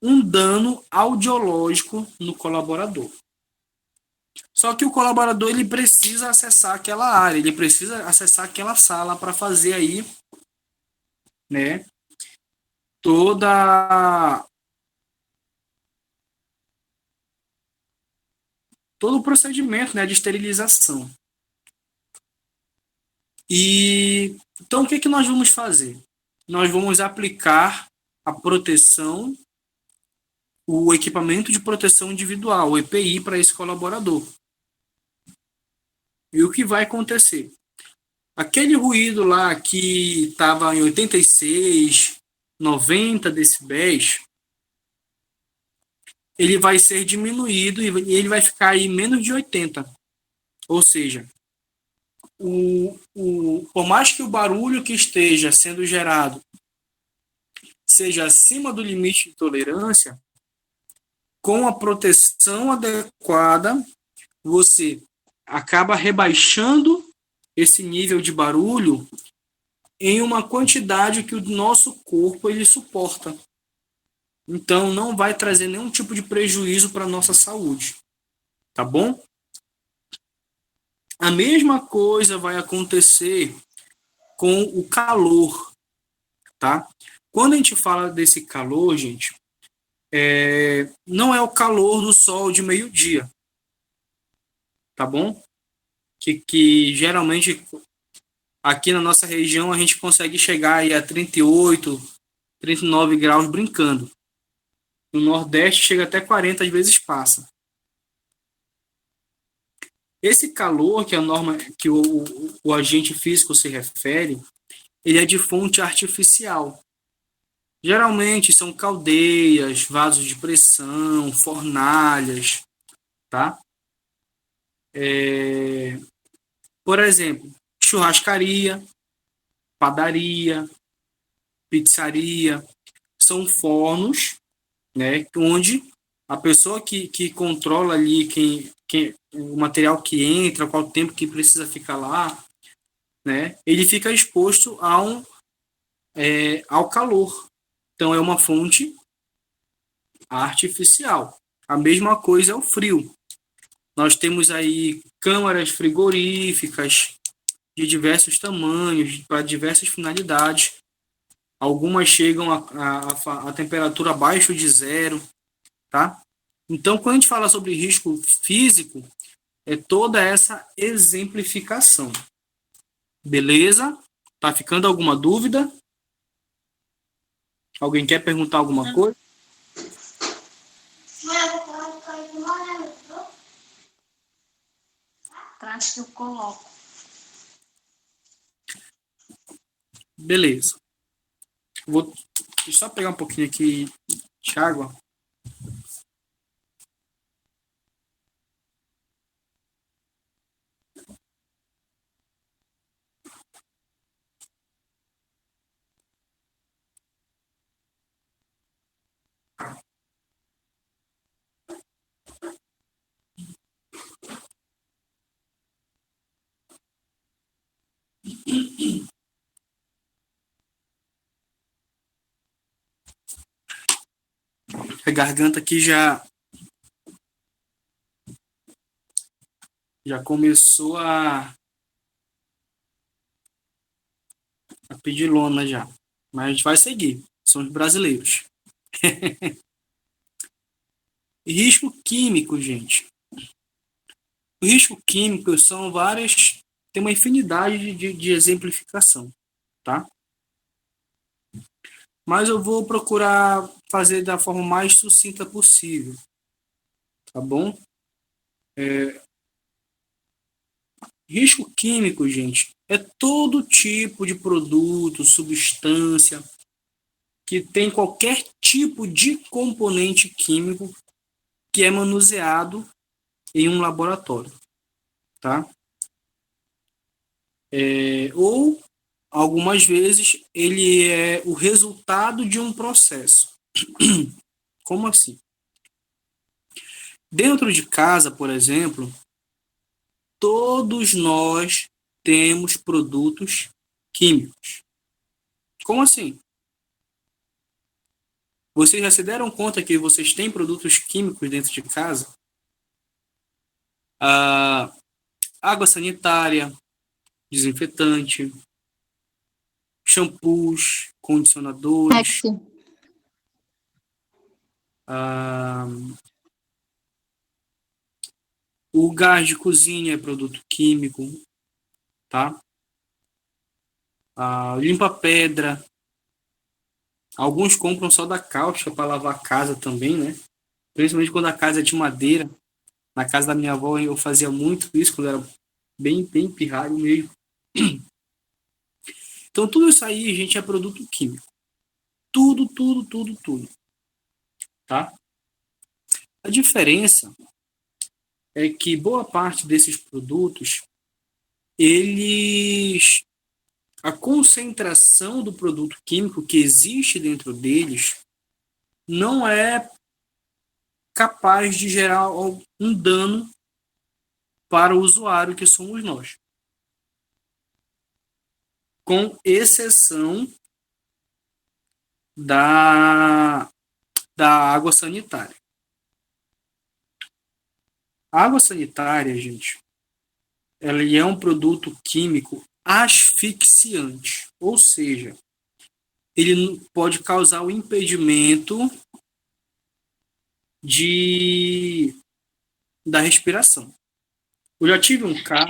um dano audiológico no colaborador. Só que o colaborador ele precisa acessar aquela área, ele precisa acessar aquela sala para fazer aí, né, todo o procedimento, né, de esterilização. E então o que nós vamos fazer? Nós vamos aplicar a proteção, o equipamento de proteção individual, o EPI, para esse colaborador. E o que vai acontecer? Aquele ruído lá que estava em 86, 90 decibéis, ele vai ser diminuído e ele vai ficar aí menos de 80. Ou seja, por mais que o barulho que esteja sendo gerado seja acima do limite de tolerância, com a proteção adequada, você acaba rebaixando esse nível de barulho em uma quantidade que o nosso corpo ele suporta. Então, não vai trazer nenhum tipo de prejuízo para a nossa saúde. Tá bom? A mesma coisa vai acontecer com o calor, tá? Quando a gente fala desse calor, gente, não é o calor do sol de meio-dia, tá bom? Que geralmente aqui na nossa região a gente consegue chegar aí a 38, 39 graus brincando. No Nordeste chega até 40, às vezes passa. Esse calor que a norma, que o agente físico se refere, ele é de fonte artificial. Geralmente são caldeiras, vasos de pressão, fornalhas, tá? Por exemplo, churrascaria, padaria, pizzaria, são fornos, né, onde a pessoa que controla ali o material que entra, qual tempo que precisa ficar lá, né, ele fica exposto ao calor. Então, é uma fonte artificial. A mesma coisa é o frio. Nós temos aí câmaras frigoríficas de diversos tamanhos, para diversas finalidades. Algumas chegam a temperatura abaixo de 0, tá? Então, quando a gente fala sobre risco físico, é toda essa exemplificação. Beleza? Tá ficando alguma dúvida? Alguém quer perguntar alguma coisa? Traz que eu coloco. Beleza. Vou só pegar um pouquinho aqui de água. A garganta aqui já começou a pedir lona já. Mas a gente vai seguir. São os brasileiros. Risco químico, gente. O risco químico são várias... Tem uma infinidade de exemplificação, tá? Mas eu vou procurar fazer da forma mais sucinta possível, tá bom? Risco químico, gente, é todo tipo de produto, substância que tem qualquer tipo de componente químico que é manuseado em um laboratório, tá? Ou, algumas vezes, ele é o resultado de um processo. Como assim? Dentro de casa, por exemplo, todos nós temos produtos químicos. Como assim? Vocês já se deram conta que vocês têm produtos químicos dentro de casa? Água sanitária, desinfetante, shampoos, condicionadores, o gás de cozinha é produto químico, tá? Limpa-pedra. Alguns compram só da cáustica para lavar a casa também, né? Principalmente quando a casa é de madeira. Na casa da minha avó eu fazia muito isso, quando era bem pirralho mesmo. Então tudo isso aí, gente, é produto químico. Tudo. Tá? A diferença é que boa parte desses produtos, a concentração do produto químico que existe dentro deles não é capaz de gerar um dano para o usuário que somos nós. Com exceção da água sanitária. A água sanitária, gente, ela é um produto químico asfixiante, ou seja, ele pode causar o impedimento da respiração. Eu já tive um caso...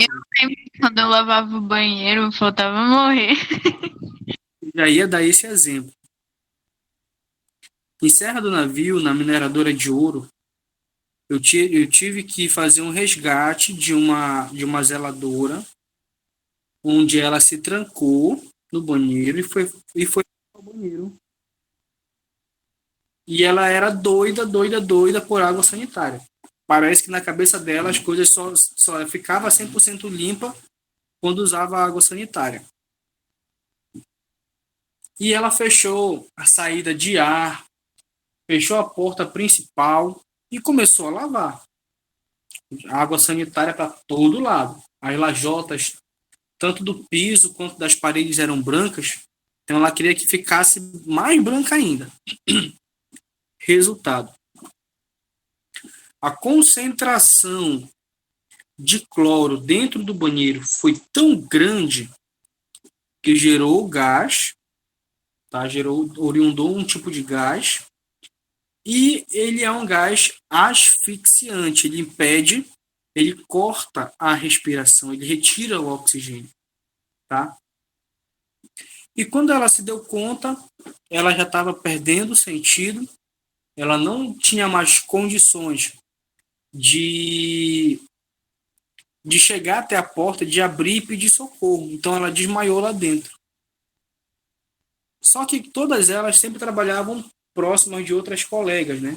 Quando eu lavava o banheiro, faltava morrer. Já ia dar esse exemplo. Em Serra do Navio, na mineradora de ouro, eu tive que fazer um resgate de uma zeladora, onde ela se trancou no banheiro e foi ao banheiro. E ela era doida por água sanitária. Parece que na cabeça dela as coisas só ficava 100% limpa quando usava água sanitária. E ela fechou a saída de ar, fechou a porta principal e começou a lavar. Água sanitária para todo lado. As lajotas, tanto do piso quanto das paredes, eram brancas. Então ela queria que ficasse mais branca ainda. Resultado: a concentração de cloro dentro do banheiro foi tão grande que gerou gás, tá? Oriundou um tipo de gás, e ele é um gás asfixiante. Ele corta a respiração, ele retira o oxigênio, tá? E quando ela se deu conta, ela já estava perdendo o sentido, ela não tinha mais condições de chegar até a porta, de abrir e pedir socorro. Então ela desmaiou lá dentro. Só que todas elas sempre trabalhavam próximas de outras colegas, né?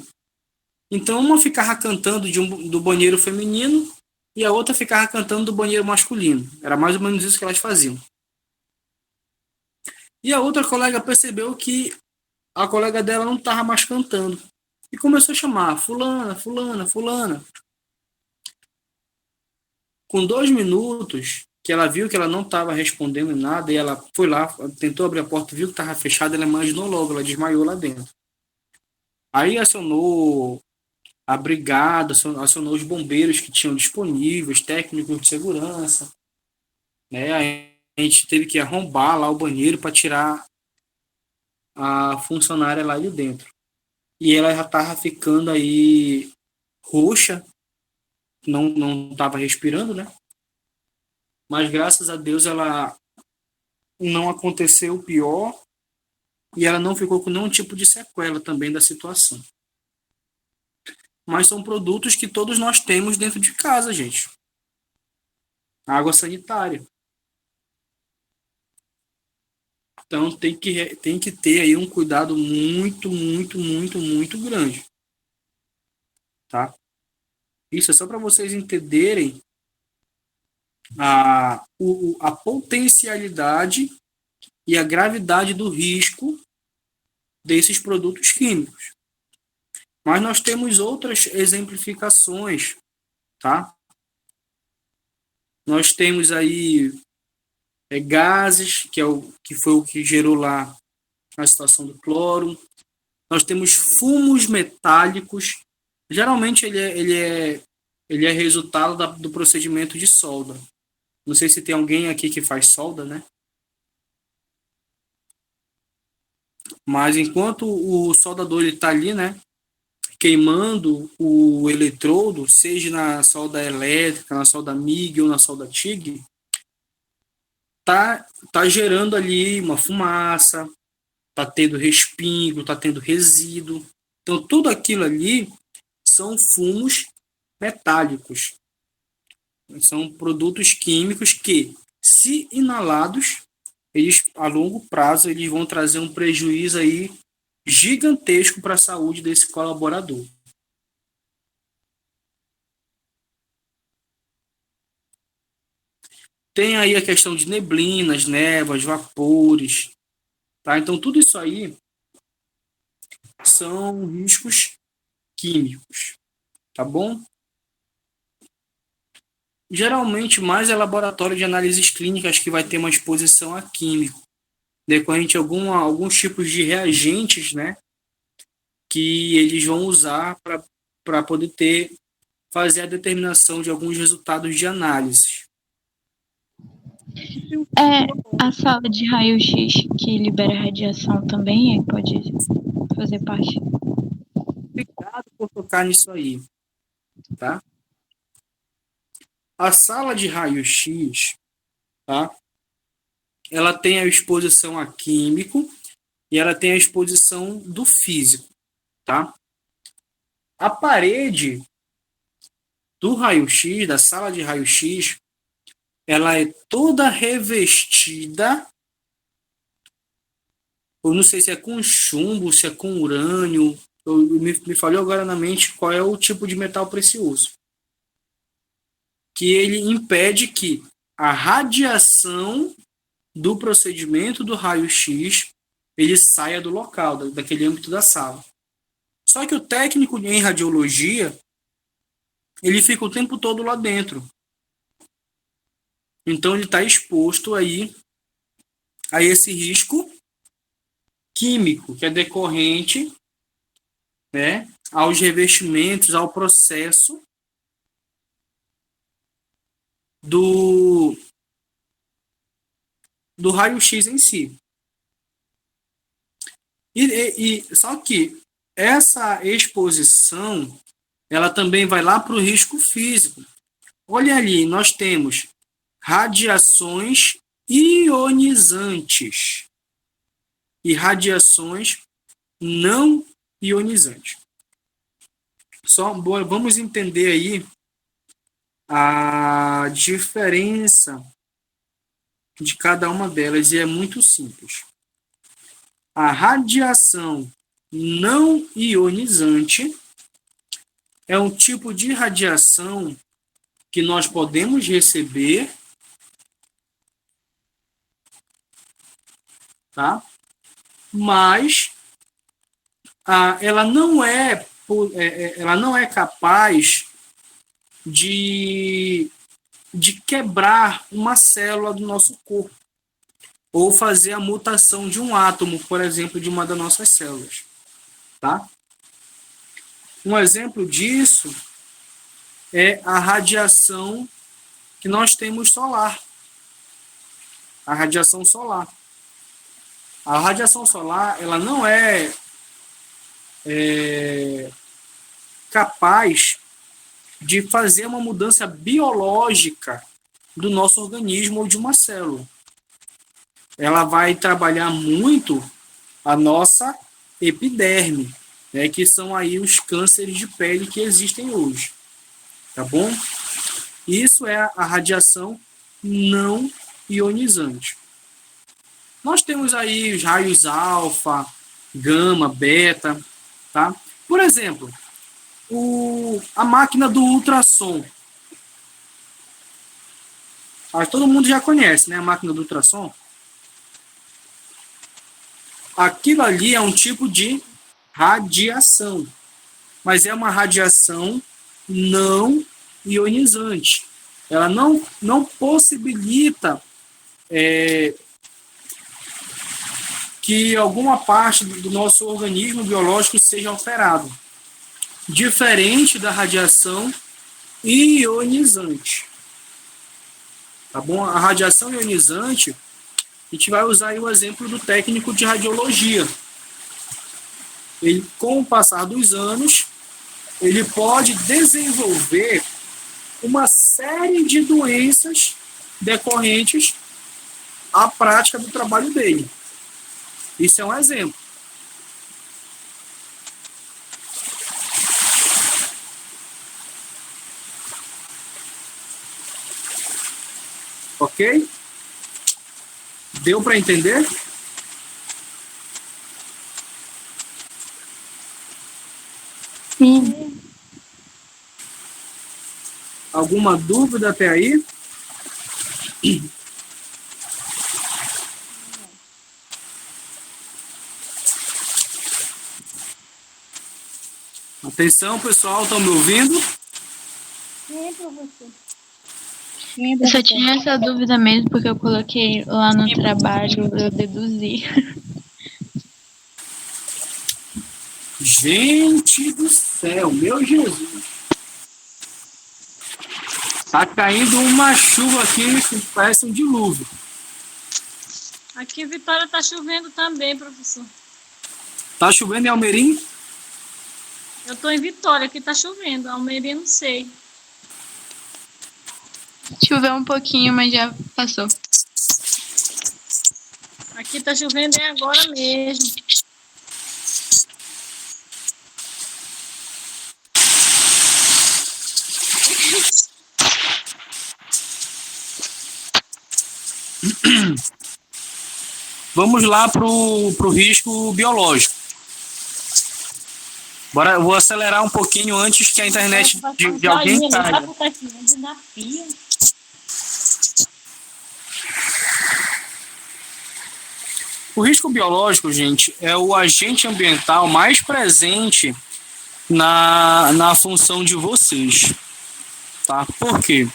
Então uma ficava cantando do banheiro feminino e a outra ficava cantando do banheiro masculino. Era mais ou menos isso que elas faziam. E a outra colega percebeu que a colega dela não estava mais cantando. E começou a chamar: fulana, fulana, fulana. Com 2 minutos, que ela viu que ela não estava respondendo nada, e ela foi lá, tentou abrir a porta, viu que estava fechada, ela imaginou logo, ela desmaiou lá dentro. Aí acionou a brigada, acionou os bombeiros que tinham disponíveis, técnicos de segurança, né? Aí a gente teve que arrombar lá o banheiro para tirar a funcionária lá de dentro. E ela já estava ficando aí roxa, não estava respirando, né? Mas graças a Deus ela não aconteceu o pior e ela não ficou com nenhum tipo de sequela também da situação. Mas são produtos que todos nós temos dentro de casa, gente. Água sanitária. Então tem que ter aí um cuidado muito grande. tá? Isso é só para vocês entenderem a potencialidade e a gravidade do risco desses produtos químicos. Mas nós temos outras exemplificações, tá? Nós temos aí gases, que foi o que gerou lá a situação do cloro. Nós temos fumos metálicos. Geralmente ele é resultado do procedimento de solda. Não sei se tem alguém aqui que faz solda, né? Mas enquanto o soldador está ali, né, queimando o eletrodo, seja na solda elétrica, na solda MIG ou na solda TIG, tá gerando ali uma fumaça, tá tendo respingo, tá tendo resíduo. Então, tudo aquilo ali são fumos metálicos. São produtos químicos que, se inalados, eles, a longo prazo, eles vão trazer um prejuízo aí gigantesco para a saúde desse colaborador. Tem aí a questão de neblinas, névoas, vapores, tá? Então, tudo isso aí são riscos químicos, tá bom? Geralmente, mais é laboratório de análises clínicas que vai ter uma exposição a químico, decorrente de alguns tipos de reagentes, né, que eles vão usar para poder fazer a determinação de alguns resultados de análise. A sala de raio-x que libera radiação também pode fazer parte? Obrigado por tocar nisso aí, tá? A sala de raio-x, tá? Ela tem a exposição a químico e ela tem a exposição do físico, tá? A parede do raio-x, da sala de raio-x, ela é toda revestida, eu não sei se é com chumbo, se é com urânio, me falhou agora na mente qual é o tipo de metal precioso, que ele impede que a radiação do procedimento do raio-x ele saia do local, daquele âmbito da sala. Só que o técnico em radiologia, ele fica o tempo todo lá dentro. Então, ele está exposto aí a esse risco químico, que é decorrente, né, aos revestimentos, ao processo do raio-x em si. Só que essa exposição, ela também vai lá para o risco físico. Olha ali, nós temos radiações ionizantes e radiações não ionizantes. Vamos entender aí a diferença de cada uma delas, e é muito simples. A radiação não ionizante é um tipo de radiação que nós podemos receber, tá? Mas ela não é capaz de quebrar uma célula do nosso corpo ou fazer a mutação de um átomo, por exemplo, de uma das nossas células, tá? Um exemplo disso é a radiação que nós temos solar. A radiação solar. A radiação solar, ela não é capaz de fazer uma mudança biológica do nosso organismo ou de uma célula. Ela vai trabalhar muito a nossa epiderme, né, que são aí os cânceres de pele que existem hoje. Tá bom? Isso é a radiação não ionizante. Nós temos aí os raios alfa, gama, beta, tá? Por exemplo, a máquina do ultrassom. Todo mundo já conhece, né? A máquina do ultrassom. Aquilo ali é um tipo de radiação, mas é uma radiação não ionizante. Ela não possibilita que alguma parte do nosso organismo biológico seja alterado. Diferente da radiação ionizante. Tá bom? A radiação ionizante, a gente vai usar aí o exemplo do técnico de radiologia. Ele, com o passar dos anos, ele pode desenvolver uma série de doenças decorrentes à prática do trabalho dele. Isso é um exemplo. Ok? Deu para entender? Sim. Alguma dúvida até aí? Atenção, pessoal, estão me ouvindo? Sim, professor. Eu só tinha essa dúvida mesmo, porque eu coloquei lá no trabalho, eu deduzi. Gente do céu, meu Jesus. Tá caindo uma chuva aqui que parece um dilúvio. Aqui em Vitória está chovendo também, professor. Tá chovendo em Almerim? Eu estou em Vitória, aqui está chovendo. Almeria não sei. Choveu um pouquinho, mas já passou. Aqui está chovendo é agora mesmo. Vamos lá pro risco biológico. Bora, eu vou acelerar um pouquinho antes que a internet de alguém caia. O risco biológico, gente, é o agente ambiental mais presente na função de vocês. Tá? Por quê?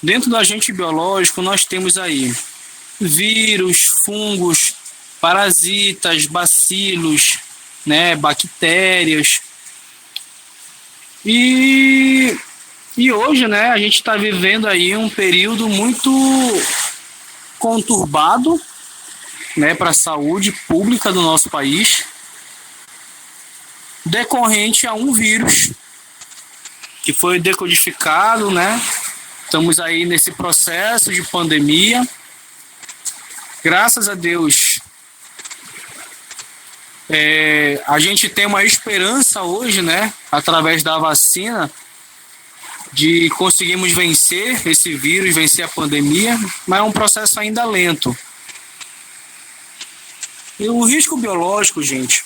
Dentro do agente biológico, nós temos aí vírus, fungos, parasitas, bacilos, né, bactérias. E hoje, né, a gente está vivendo aí um período muito conturbado, né, para a saúde pública do nosso país, decorrente a um vírus que foi decodificado, né? Estamos aí nesse processo de pandemia. Graças a Deus, a gente tem uma esperança hoje, né, através da vacina, de conseguirmos vencer esse vírus, vencer a pandemia, mas é um processo ainda lento. E o risco biológico, gente,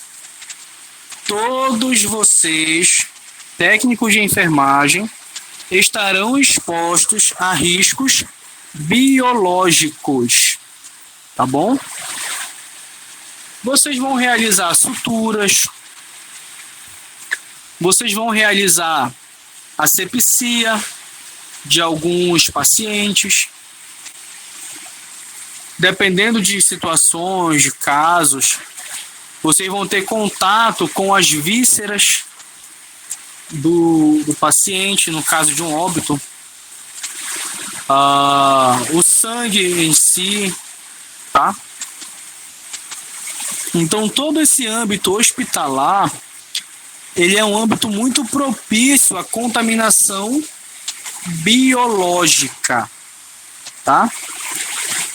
todos vocês, técnicos de enfermagem, estarão expostos a riscos biológicos, tá bom? Vocês vão realizar suturas, vocês vão realizar asepsia de alguns pacientes, dependendo de situações, de casos, vocês vão ter contato com as vísceras do paciente, no caso de um óbito, o sangue em si, tá? Então, todo esse âmbito hospitalar, ele é um âmbito muito propício à contaminação biológica, tá?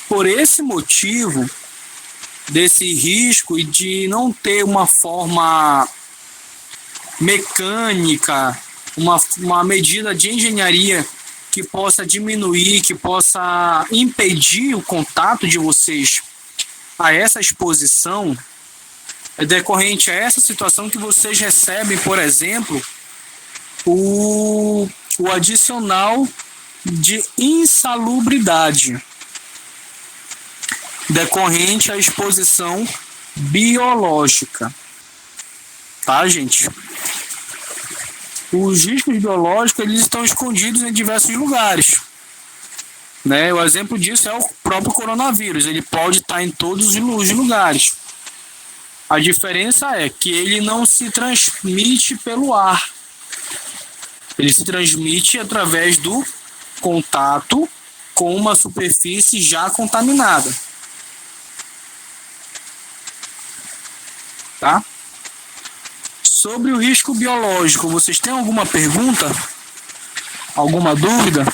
Por esse motivo, desse risco e de não ter uma forma mecânica, uma medida de engenharia que possa diminuir, que possa impedir o contato de vocês a essa exposição, é decorrente a essa situação que vocês recebem, por exemplo, o adicional de insalubridade decorrente à exposição biológica. Tá, gente? Os riscos biológicos, eles estão escondidos em diversos lugares, né? O exemplo disso é o próprio coronavírus. Ele pode estar em todos os lugares. A diferença é que ele não se transmite pelo ar. Ele se transmite através do contato com uma superfície já contaminada. Tá? Sobre o risco biológico, vocês têm alguma pergunta? Alguma dúvida?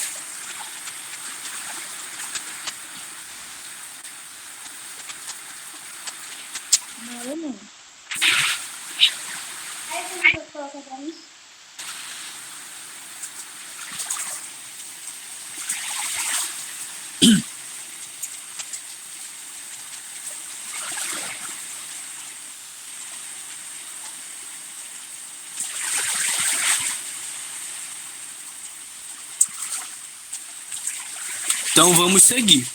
Então vamos seguir.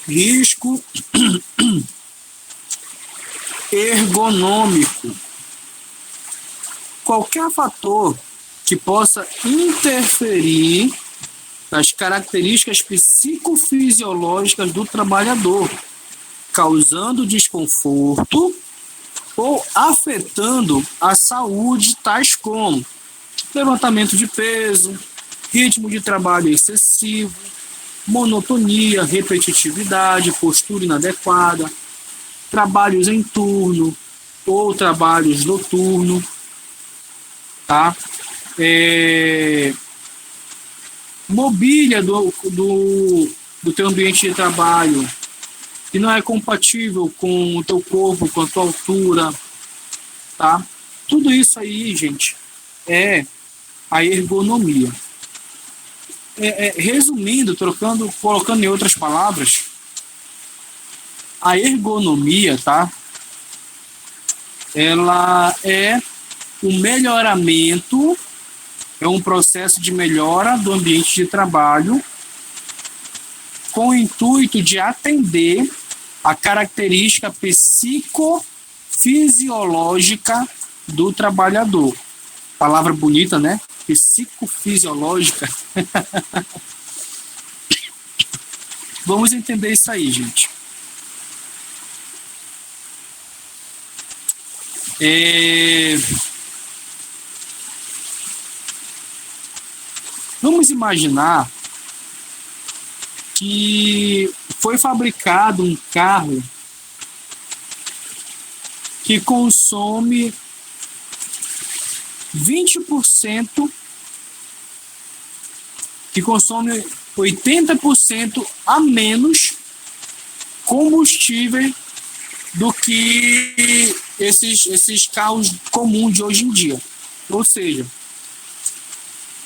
Risco ergonômico. Qualquer fator que possa interferir nas características psicofisiológicas do trabalhador, causando desconforto ou afetando a saúde, tais como levantamento de peso, ritmo de trabalho excessivo, monotonia, repetitividade, postura inadequada, trabalhos em turno ou trabalhos noturno, tá? Mobília do teu ambiente de trabalho que não é compatível com o teu corpo, com a tua altura, tá? Tudo isso aí, gente, é a ergonomia. Resumindo, colocando em outras palavras, a ergonomia, tá? Ela é o melhoramento, é um processo de melhora do ambiente de trabalho com o intuito de atender a característica psicofisiológica do trabalhador. Palavra bonita, né? Psicofisiológica. Vamos entender isso aí, gente. Vamos imaginar que foi fabricado um carro que consome 20%, que consome 80% a menos combustível do que esses carros comuns de hoje em dia. Ou seja,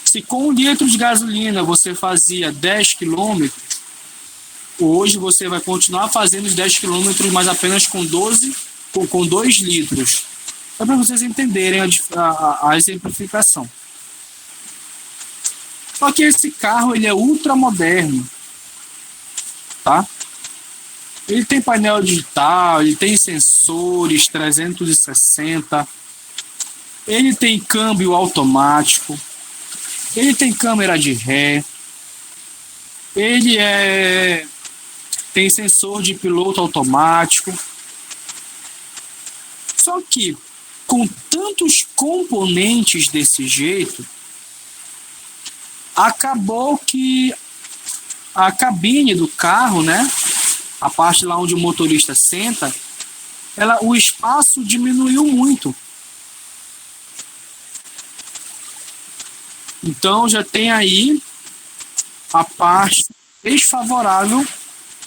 se com 1 litro de gasolina você fazia 10 quilômetros, hoje você vai continuar fazendo os 10 quilômetros, mas apenas com 2 litros. É para vocês entenderem a exemplificação. Só que esse carro ele é ultra moderno, tá? Ele tem painel digital, ele tem sensores 360, ele tem câmbio automático, ele tem câmera de ré, ele tem sensor de piloto automático. Só que com tantos componentes desse jeito, acabou que a cabine do carro, né, a parte lá onde o motorista senta, o espaço diminuiu muito. Então já tem aí a parte desfavorável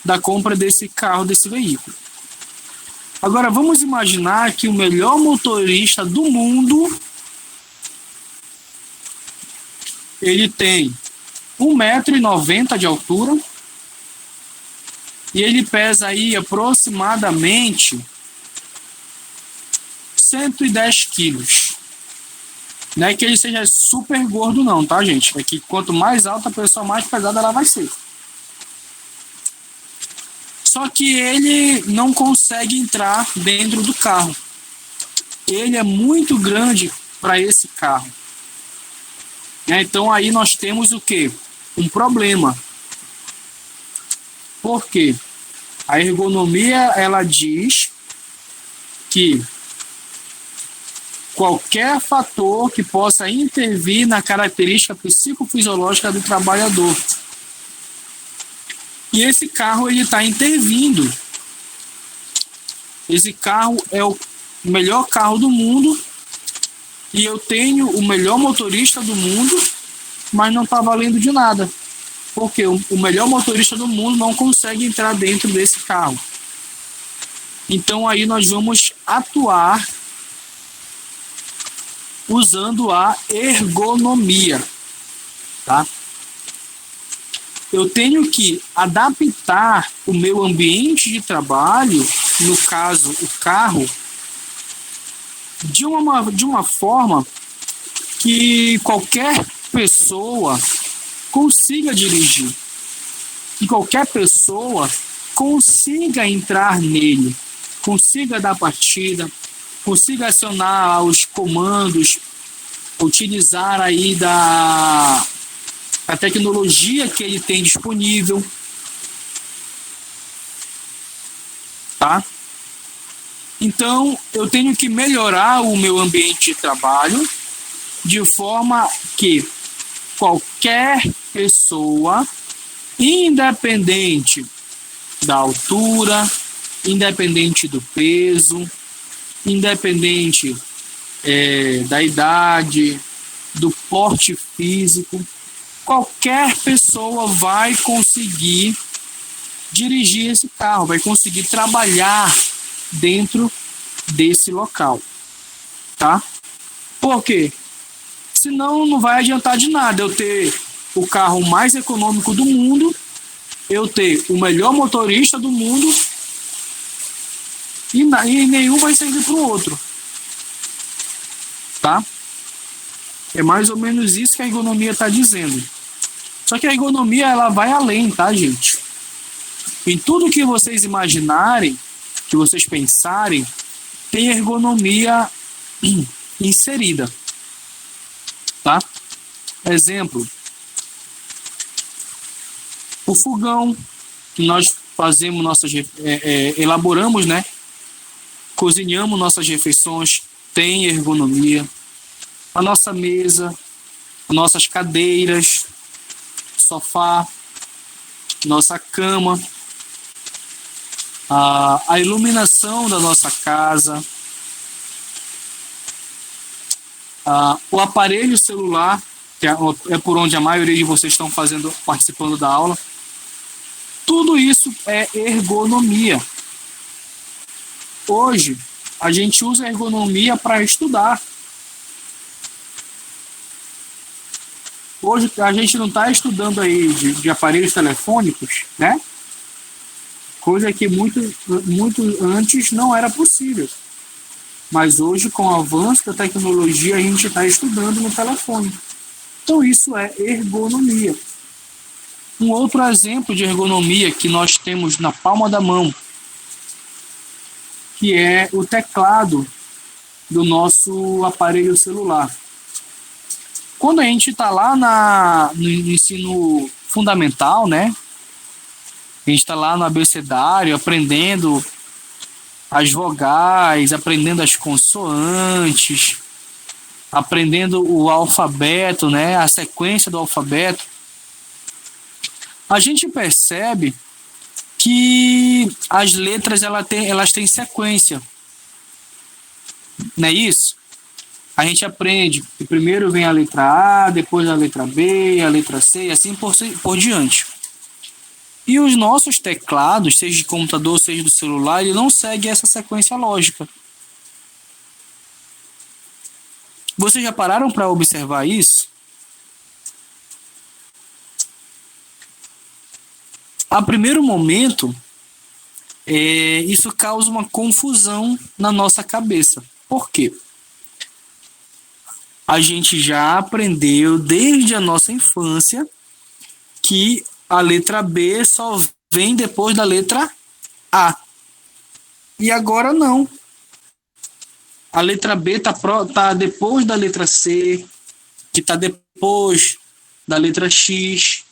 da compra desse carro, desse veículo. Agora vamos imaginar que o melhor motorista do mundo, ele tem 1,90 m de altura e ele pesa aí aproximadamente 110 quilos. Não é que ele seja super gordo não, tá, gente? É que quanto mais alta a pessoa, mais pesada ela vai ser. Só que ele não consegue entrar dentro do carro. Ele é muito grande para esse carro. Então aí nós temos o quê? Um problema. Por quê? A ergonomia, ela diz que qualquer fator que possa intervir na característica psicofisiológica do trabalhador. E esse carro, ele está intervindo. Esse carro é o melhor carro do mundo e eu tenho o melhor motorista do mundo, mas não está valendo de nada. Porque o melhor motorista do mundo não consegue entrar dentro desse carro. Então aí nós vamos atuar usando a ergonomia, tá? Eu tenho que adaptar o meu ambiente de trabalho, no caso o carro, de uma forma que qualquer pessoa consiga dirigir, que qualquer pessoa consiga entrar nele, consiga dar partida, consiga acionar os comandos, utilizar aí a tecnologia que ele tem disponível, tá? Então, eu tenho que melhorar o meu ambiente de trabalho de forma que qualquer pessoa, independente da altura, independente do peso, independente da idade, do porte físico, qualquer pessoa vai conseguir dirigir esse carro, vai conseguir trabalhar dentro desse local, tá? Por quê? Senão não vai adiantar de nada eu ter o carro mais econômico do mundo, eu ter o melhor motorista do mundo e nenhum vai servir para o outro, tá? É mais ou menos isso que a ergonomia está dizendo. Só que a ergonomia, ela vai além, tá, gente? Em tudo que vocês imaginarem, que vocês pensarem, tem ergonomia inserida, tá? Exemplo, o fogão que nós fazemos elaboramos, né? Cozinhamos nossas refeições, tem ergonomia. A nossa mesa, nossas cadeiras, sofá, nossa cama, a iluminação da nossa casa, o aparelho celular, que é por onde a maioria de vocês estão participando da aula. Tudo isso é ergonomia. Hoje, a gente usa a ergonomia para estudar. Hoje, a gente não está estudando aí de aparelhos telefônicos, né? Coisa que muito antes não era possível. Mas hoje, com o avanço da tecnologia, a gente está estudando no telefone. Então, isso é ergonomia. Um outro exemplo de ergonomia que nós temos na palma da mão, que é o teclado do nosso aparelho celular. Quando a gente está lá no ensino fundamental, né? A gente está lá no abecedário, aprendendo as vogais, aprendendo as consoantes, aprendendo o alfabeto, né? A sequência do alfabeto. A gente percebe que as letras elas têm sequência. Não é isso? A gente aprende que primeiro vem a letra A, depois a letra B, a letra C, e assim por diante. E os nossos teclados, seja de computador, seja do celular, ele não segue essa sequência lógica. Vocês já pararam para observar isso? A primeiro momento, isso causa uma confusão na nossa cabeça. Por quê? A gente já aprendeu desde a nossa infância que a letra B só vem depois da letra A. E agora não. A letra B tá depois da letra C, que está depois da letra X,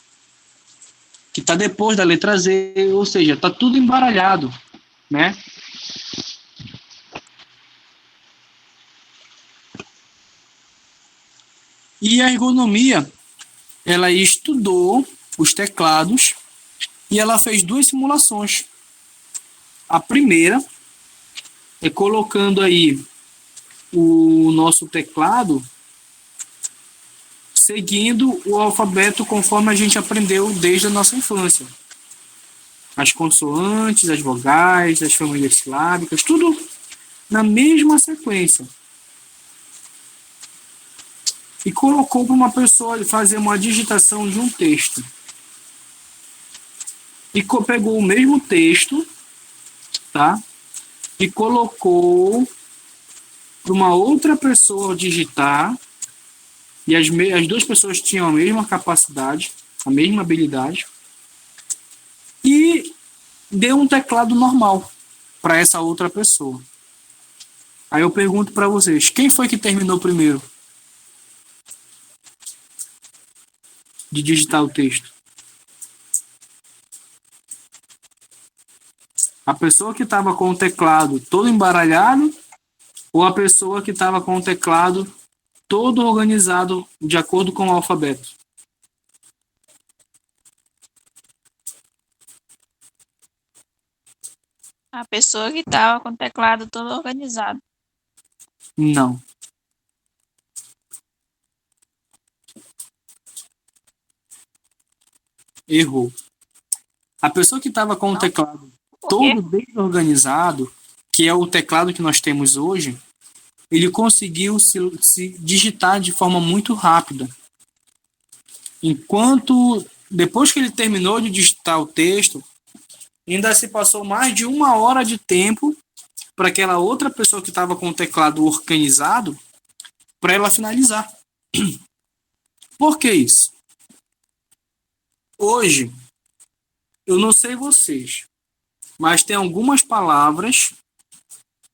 que está depois da letra Z, ou seja, está tudo embaralhado, né? E a ergonomia, ela estudou os teclados e ela fez 2 simulações. A primeira é colocando aí o nosso teclado seguindo o alfabeto conforme a gente aprendeu desde a nossa infância. As consoantes, as vogais, as famílias silábicas, tudo na mesma sequência. E colocou para uma pessoa fazer uma digitação de um texto. E pegou o mesmo texto, tá? E colocou para uma outra pessoa digitar. E as 2 pessoas tinham a mesma capacidade, a mesma habilidade. E deu um teclado normal para essa outra pessoa. Aí eu pergunto para vocês, quem foi que terminou primeiro de digitar o texto? A pessoa que estava com o teclado todo embaralhado ou a pessoa que estava com o teclado todo organizado de acordo com o alfabeto? A pessoa que estava com o teclado todo organizado. Não. Errou. A pessoa que estava com o teclado todo desorganizado, que é o teclado que nós temos hoje, ele conseguiu se digitar de forma muito rápida. Enquanto, depois que ele terminou de digitar o texto, ainda se passou mais de 1 hora de tempo para aquela outra pessoa que estava com o teclado organizado, para ela finalizar. Por que isso? Hoje, eu não sei vocês, mas tem algumas palavras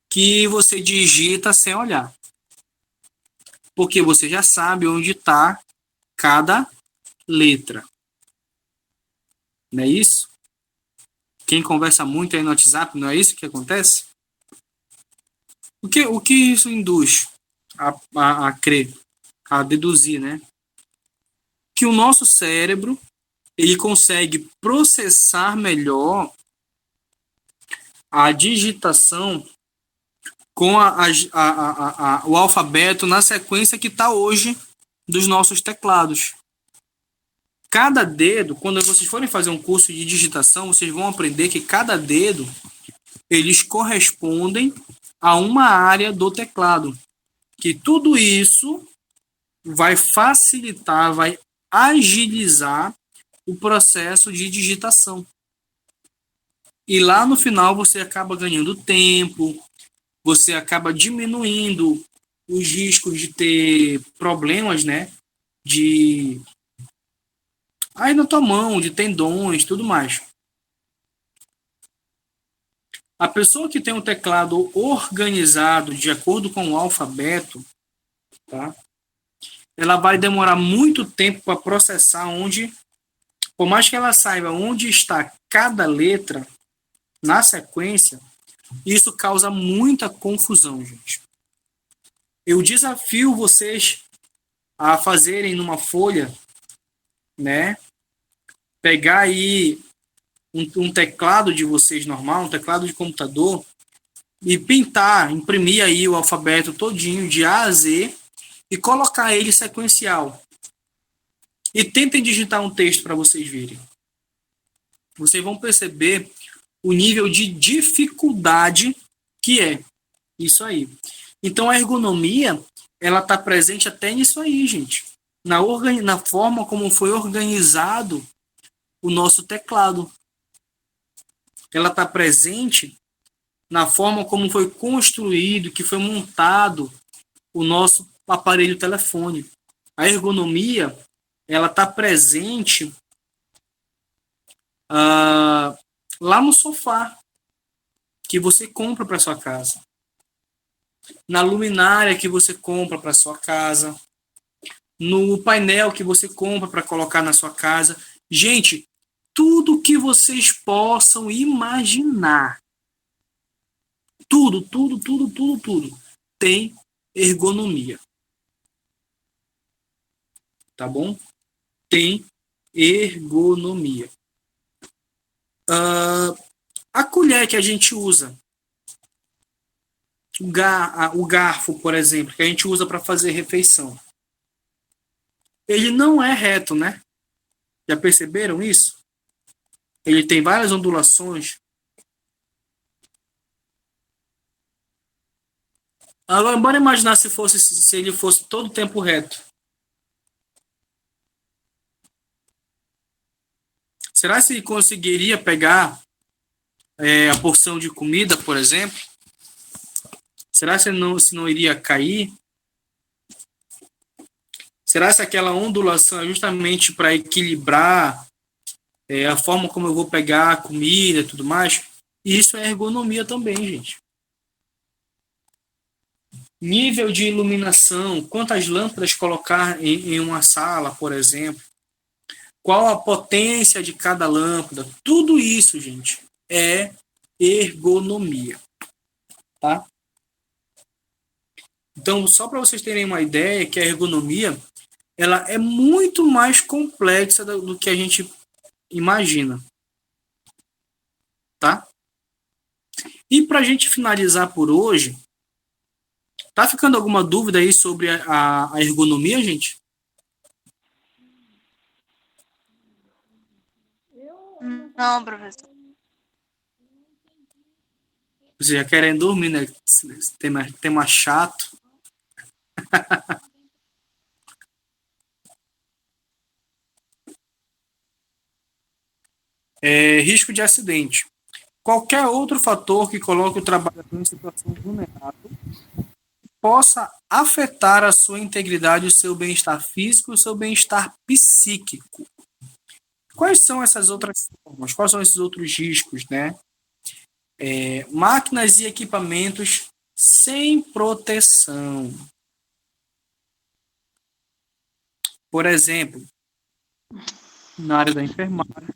que você digita sem olhar. Porque você já sabe onde está cada letra. Não é isso? Quem conversa muito aí no WhatsApp, não é isso que acontece? O que isso induz a crer, a deduzir, né? Que o nosso cérebro, ele consegue processar melhor a digitação com o alfabeto na sequência que está hoje dos nossos teclados. Cada dedo, quando vocês forem fazer um curso de digitação, vocês vão aprender que cada dedo, eles correspondem a uma área do teclado. Que tudo isso vai facilitar, vai agilizar o processo de digitação. E lá no final você acaba ganhando tempo, você acaba diminuindo os riscos de ter problemas, né? Aí na tua mão, de tendões, tudo mais. A pessoa que tem um teclado organizado de acordo com o alfabeto, tá? Ela vai demorar muito tempo para processar por mais que ela saiba onde está cada letra na sequência, isso causa muita confusão, gente. Eu desafio vocês a fazerem numa folha, né? Pegar aí um teclado de vocês normal, um teclado de computador, e pintar, imprimir aí o alfabeto todinho de A a Z e colocar ele sequencial. E tentem digitar um texto para vocês verem. Vocês vão perceber o nível de dificuldade que é isso aí. Então a ergonomia, ela está presente até nisso aí, gente. Na forma como foi organizado o nosso teclado. Ela está presente na forma como foi construído, que foi montado o nosso aparelho telefone. A ergonomia, ela está presente lá no sofá que você compra para sua casa, na luminária que você compra para sua casa, no painel que você compra para colocar na sua casa. Gente, tudo que vocês possam imaginar, tudo tem ergonomia. Tá bom? Tem ergonomia. A colher que a gente usa, o garfo, por exemplo, que a gente usa para fazer refeição, ele não é reto, né? Já perceberam isso? Ele tem várias ondulações. Agora, bora imaginar se ele fosse todo o tempo reto. Será que ele conseguiria pegar a porção de comida, por exemplo? Será que se não iria cair? Será que aquela ondulação é justamente para equilibrar a forma como eu vou pegar a comida e tudo mais? Isso é ergonomia também, gente. Nível de iluminação, quantas lâmpadas colocar em uma sala, por exemplo. Qual a potência de cada lâmpada. Tudo isso, gente, é ergonomia. Tá? Então, só para vocês terem uma ideia que a ergonomia ela é muito mais complexa do que a gente imagina. Tá? E para a gente finalizar por hoje, tá ficando alguma dúvida aí sobre a ergonomia, gente? Não, professor. Vocês já querem dormir, né? Tema chato. Risco de acidente. Qualquer outro fator que coloque o trabalhador em situação vulnerável possa afetar a sua integridade, o seu bem-estar físico e o seu bem-estar psíquico. Quais são essas outras formas? Quais são esses outros riscos, né? Máquinas e equipamentos sem proteção. Por exemplo, na área da enfermagem,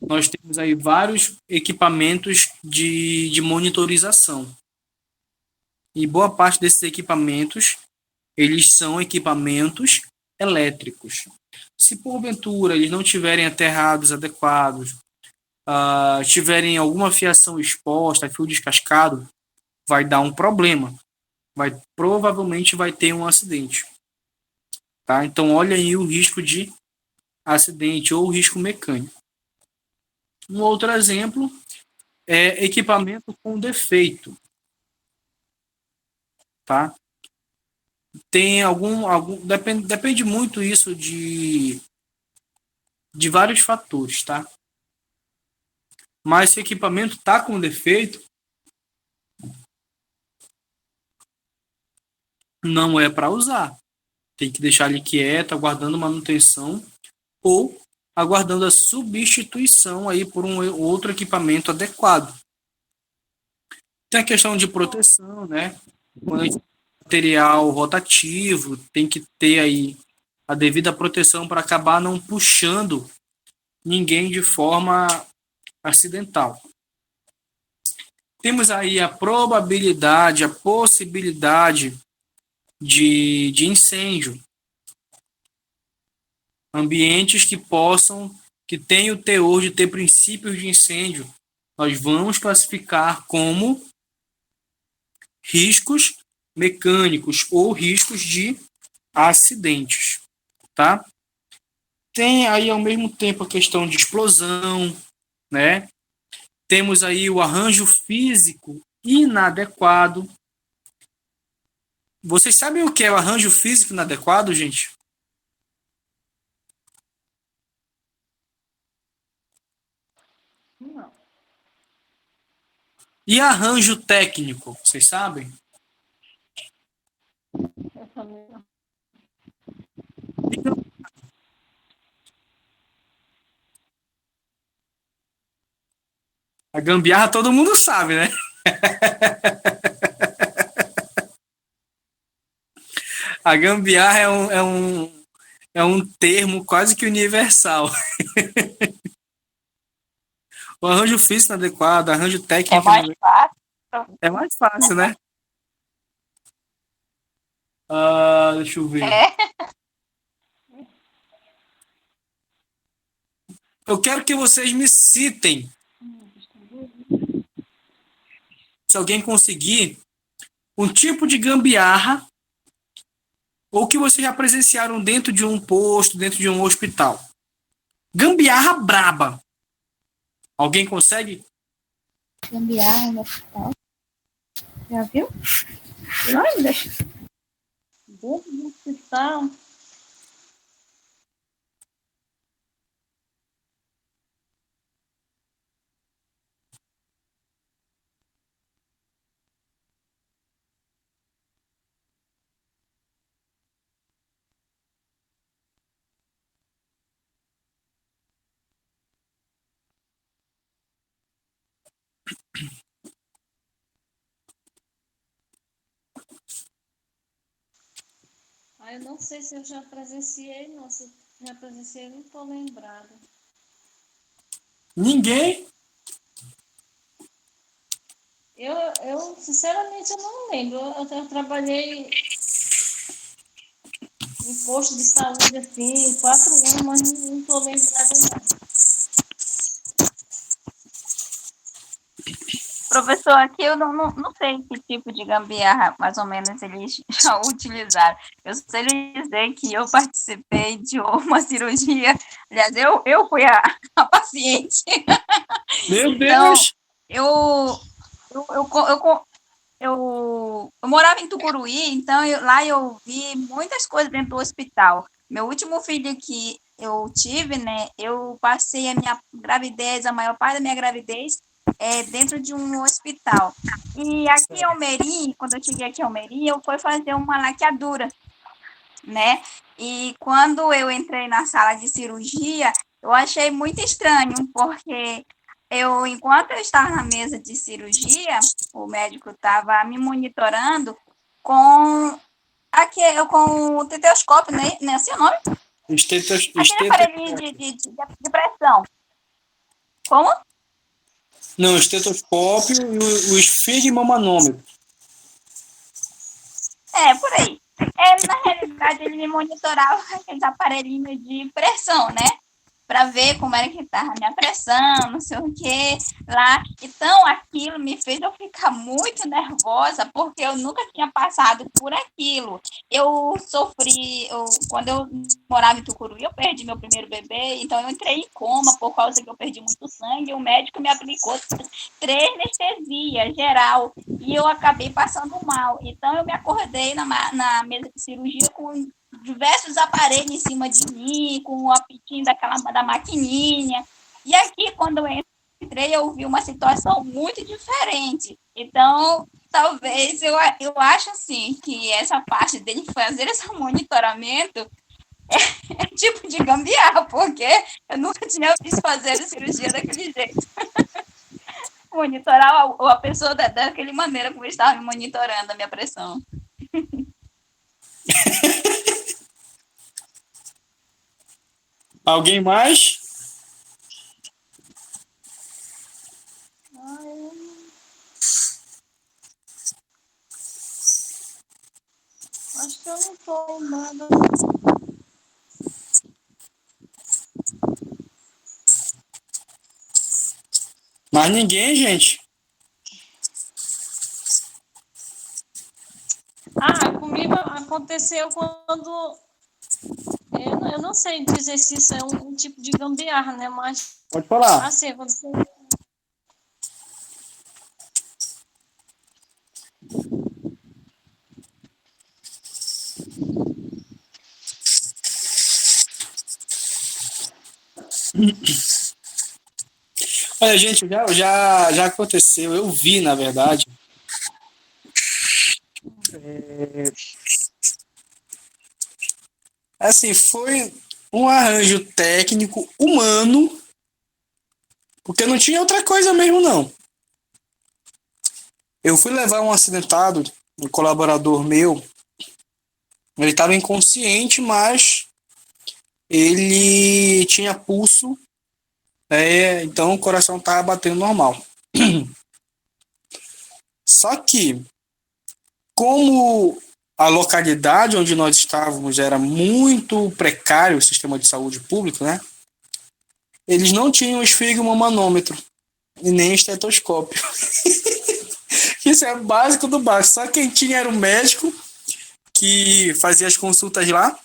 nós temos aí vários equipamentos de monitorização. E boa parte desses equipamentos, eles são equipamentos elétricos. Se porventura eles não tiverem aterrados adequados, tiverem alguma fiação exposta, fio descascado, vai dar um problema. Provavelmente vai ter um acidente. Tá? Então, olha aí o risco de acidente ou risco mecânico. Um outro exemplo é equipamento com defeito. Tá? Tem depende muito isso de vários fatores, tá? Mas se o equipamento está com defeito, não é para usar. Tem que deixar ele quieto, aguardando manutenção ou aguardando a substituição aí por um outro equipamento adequado. Tem a questão de proteção, né? Quando a gente tem material rotativo, tem que ter aí a devida proteção para acabar não puxando ninguém de forma acidental. Temos aí a probabilidade, a possibilidade de incêndio. Ambientes que tenham o teor de ter princípios de incêndio, nós vamos classificar como riscos mecânicos ou riscos de acidentes, tá? Tem aí ao mesmo tempo a questão de explosão, né? Temos aí o arranjo físico inadequado. Vocês sabem o que é o arranjo físico inadequado, gente? E arranjo técnico, vocês sabem? Eu também não. A gambiarra todo mundo sabe, né? A gambiarra é um termo quase que universal. O arranjo físico inadequado, arranjo técnico É mais fácil. é mais fácil, né? Deixa eu ver. É. Eu quero que vocês me citem, se alguém conseguir, um tipo de gambiarra ou que vocês já presenciaram dentro de um posto, dentro de um hospital. Gambiarra braba. Alguém consegue? Gambiarra no hospital. Já viu? Não ainda. Dentro do hospital, eu não sei se eu já presenciei, não. Se eu já presenciei, não estou lembrada. Ninguém? Sinceramente, eu não lembro. Eu trabalhei em posto de saúde, assim, 4 anos, mas não estou lembrada, não. Professor, aqui eu não sei que tipo de gambiarra, mais ou menos, eles já utilizaram. Eu sei lhe dizer que eu participei de uma cirurgia. Aliás, eu fui a paciente. Meu Então, Deus! eu morava em Tucuruí, então lá eu vi muitas coisas dentro do hospital. Meu último filho que eu tive, né, eu passei a minha gravidez, a maior parte da minha gravidez, dentro de um hospital. E aqui em Almeri, quando eu cheguei aqui em Almeri, eu fui fazer uma laqueadura, né? E quando eu entrei na sala de cirurgia, eu achei muito estranho, porque enquanto eu estava na mesa de cirurgia, o médico estava me monitorando com o tetoscópio, né? Não é assim o nome? Aquele aparelhinho de pressão. Como? Não, estetoscópio e o esfigmomanômetro. Por aí. Na realidade, ele me monitorava com aqueles aparelhinhos de pressão, né? Para ver como era que estava a minha pressão, não sei o que lá. Então, aquilo me fez eu ficar muito nervosa, porque eu nunca tinha passado por aquilo. Eu sofri, quando eu morava em Tucuruí, eu perdi meu primeiro bebê, então eu entrei em coma por causa que eu perdi muito sangue, e o médico me aplicou 3 anestesias geral, e eu acabei passando mal. Então, eu me acordei na mesa de cirurgia com diversos aparelhos em cima de mim, com o apitinho da maquininha. E aqui, quando eu entrei, eu vi uma situação muito diferente. Então, talvez, eu acho, assim, que essa parte dele fazer esse monitoramento é tipo de gambiarra, porque eu nunca tinha visto fazer cirurgia daquele jeito. Monitorar a pessoa daquela maneira como ele estava me monitorando a minha pressão. Alguém mais? Acho que eu não estou lembrada. Mais ninguém, gente? Comigo aconteceu quando... Eu não sei dizer se isso é um tipo de gambiarra, né? Mas, Pode falar. assim, aconteceu... Olha, gente, já aconteceu, eu vi, na verdade. Assim, foi um arranjo técnico humano, porque não tinha outra coisa mesmo, não. Eu fui levar um acidentado, um colaborador meu, ele estava inconsciente, mas ele tinha pulso, então o coração estava batendo normal. Só que, como a localidade onde nós estávamos era muito precário, o sistema de saúde público, né? Eles não tinham esfigmomanômetro e nem estetoscópio. Isso é básico do básico. Só quem tinha era o médico que fazia as consultas lá.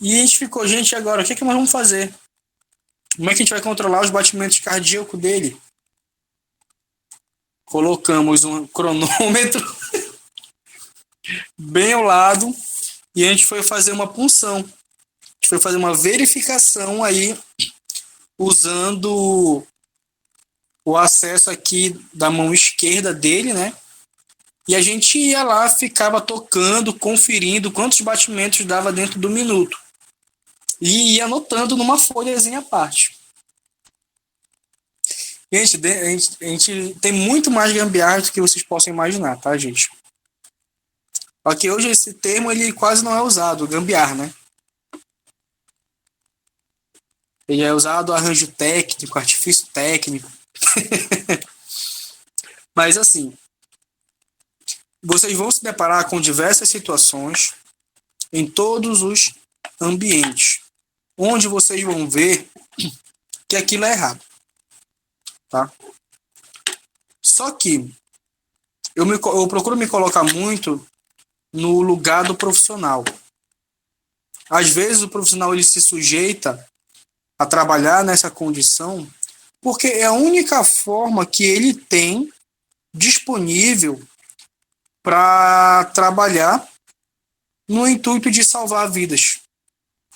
E a gente ficou, gente, agora, o que nós vamos fazer? Como é que a gente vai controlar os batimentos cardíacos dele? Colocamos um cronômetro bem ao lado e a gente foi fazer uma punção. A gente foi fazer uma verificação aí usando o acesso aqui da mão esquerda dele, né? E a gente ia lá, ficava tocando, conferindo quantos batimentos dava dentro do minuto. E ia anotando numa folhazinha à parte. Gente, a gente tem muito mais gambiarra do que vocês possam imaginar, tá, gente? Só que hoje esse termo ele quase não é usado, gambiarra, né? Ele é usado arranjo técnico, artifício técnico. Mas assim, vocês vão se deparar com diversas situações em todos os ambientes, onde vocês vão ver que aquilo é errado. Tá? Só que eu procuro me colocar muito no lugar do profissional. Às vezes o profissional ele se sujeita a trabalhar nessa condição porque é a única forma que ele tem disponível para trabalhar no intuito de salvar vidas.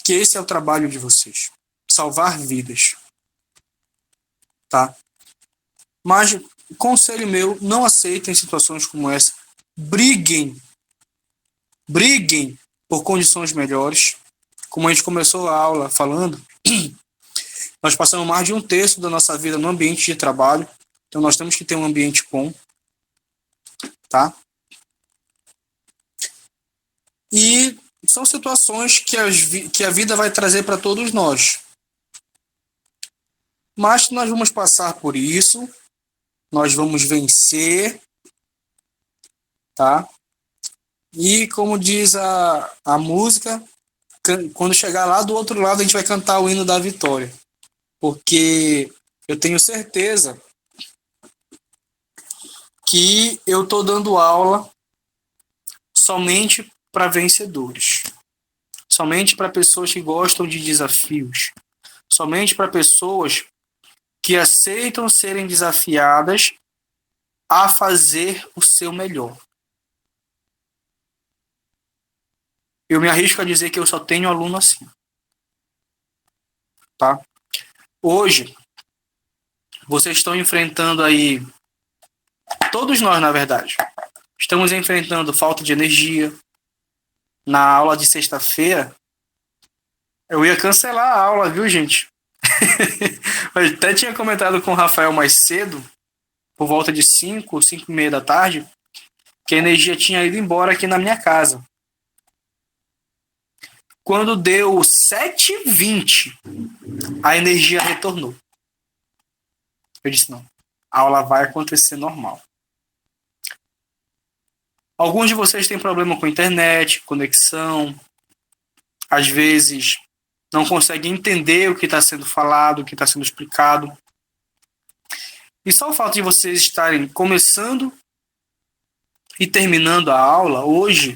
Que esse é o trabalho de vocês. Salvar vidas. Tá? Mas, conselho meu, não aceitem situações como essa. Briguem por condições melhores. Como a gente começou a aula falando, nós passamos mais de um terço da nossa vida no ambiente de trabalho. Então, nós temos que ter um ambiente bom. Tá? E são situações que a vida vai trazer para todos nós. Mas nós vamos passar por isso. Nós vamos vencer, tá? E como diz a música, quando chegar lá do outro lado, a gente vai cantar o hino da vitória. Porque eu tenho certeza que eu estou dando aula somente para vencedores. Somente para pessoas que gostam de desafios. Somente para pessoas que aceitam serem desafiadas a fazer o seu melhor. Eu me arrisco a dizer que eu só tenho aluno assim. Tá? Hoje, vocês estão enfrentando aí, todos nós, na verdade, estamos enfrentando falta de energia. Na aula de sexta-feira, eu ia cancelar a aula, viu, gente? Eu até tinha comentado com o Rafael mais cedo, por volta de 5h30 da tarde, que a energia tinha ido embora aqui na minha casa. Quando deu 7h20, a energia retornou. Eu disse, não, a aula vai acontecer normal. Alguns de vocês têm problema com internet, conexão, às vezes não conseguem entender o que está sendo falado, o que está sendo explicado. E só o fato de vocês estarem começando e terminando a aula, hoje,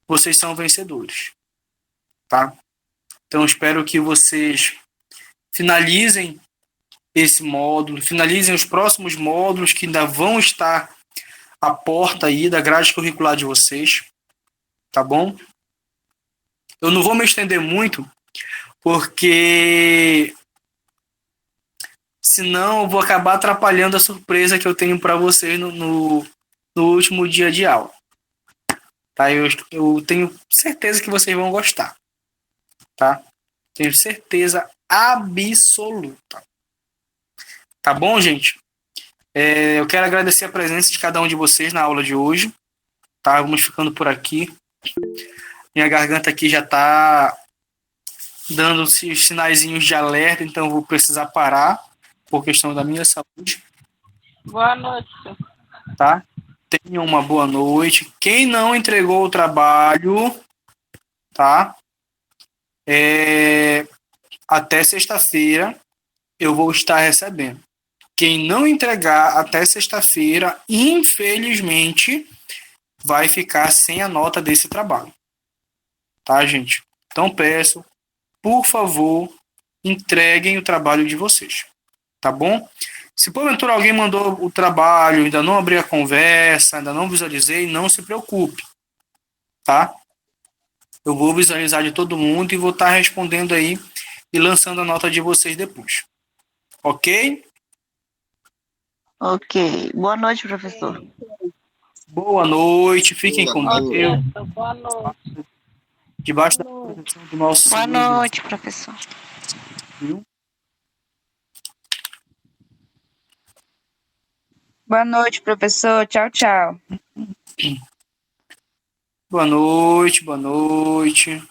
vocês são vencedores. Tá? Então, espero que vocês finalizem esse módulo, finalizem os próximos módulos que ainda vão estar à porta aí da grade curricular de vocês. Tá bom? Eu não vou me estender muito, porque Senão eu vou acabar atrapalhando a surpresa que eu tenho para vocês no último dia de aula. Tá? Eu tenho certeza que vocês vão gostar. Tá? Tenho certeza absoluta. Tá bom, gente? Eu quero agradecer a presença de cada um de vocês na aula de hoje. Tá? Vamos ficando por aqui. Minha garganta aqui já tá dando os sinaizinhos de alerta, então eu vou precisar parar por questão da minha saúde. Boa noite. Tá? Tenham uma boa noite. Quem não entregou o trabalho, tá? Até sexta-feira eu vou estar recebendo. Quem não entregar até sexta-feira, infelizmente, vai ficar sem a nota desse trabalho. Tá, gente? Então peço, por favor, entreguem o trabalho de vocês. Tá bom? Se porventura alguém mandou o trabalho, ainda não abri a conversa, ainda não visualizei, não se preocupe. Tá? Eu vou visualizar de todo mundo e vou estar respondendo aí e lançando a nota de vocês depois. Ok? Ok. Boa noite, professor. Boa noite. Fiquem com Deus. Boa noite. Debaixo da proteção do nosso Boa Senhor Jesus. noite, professor. Viu? Boa noite, professor. Tchau, tchau. Boa noite, boa noite.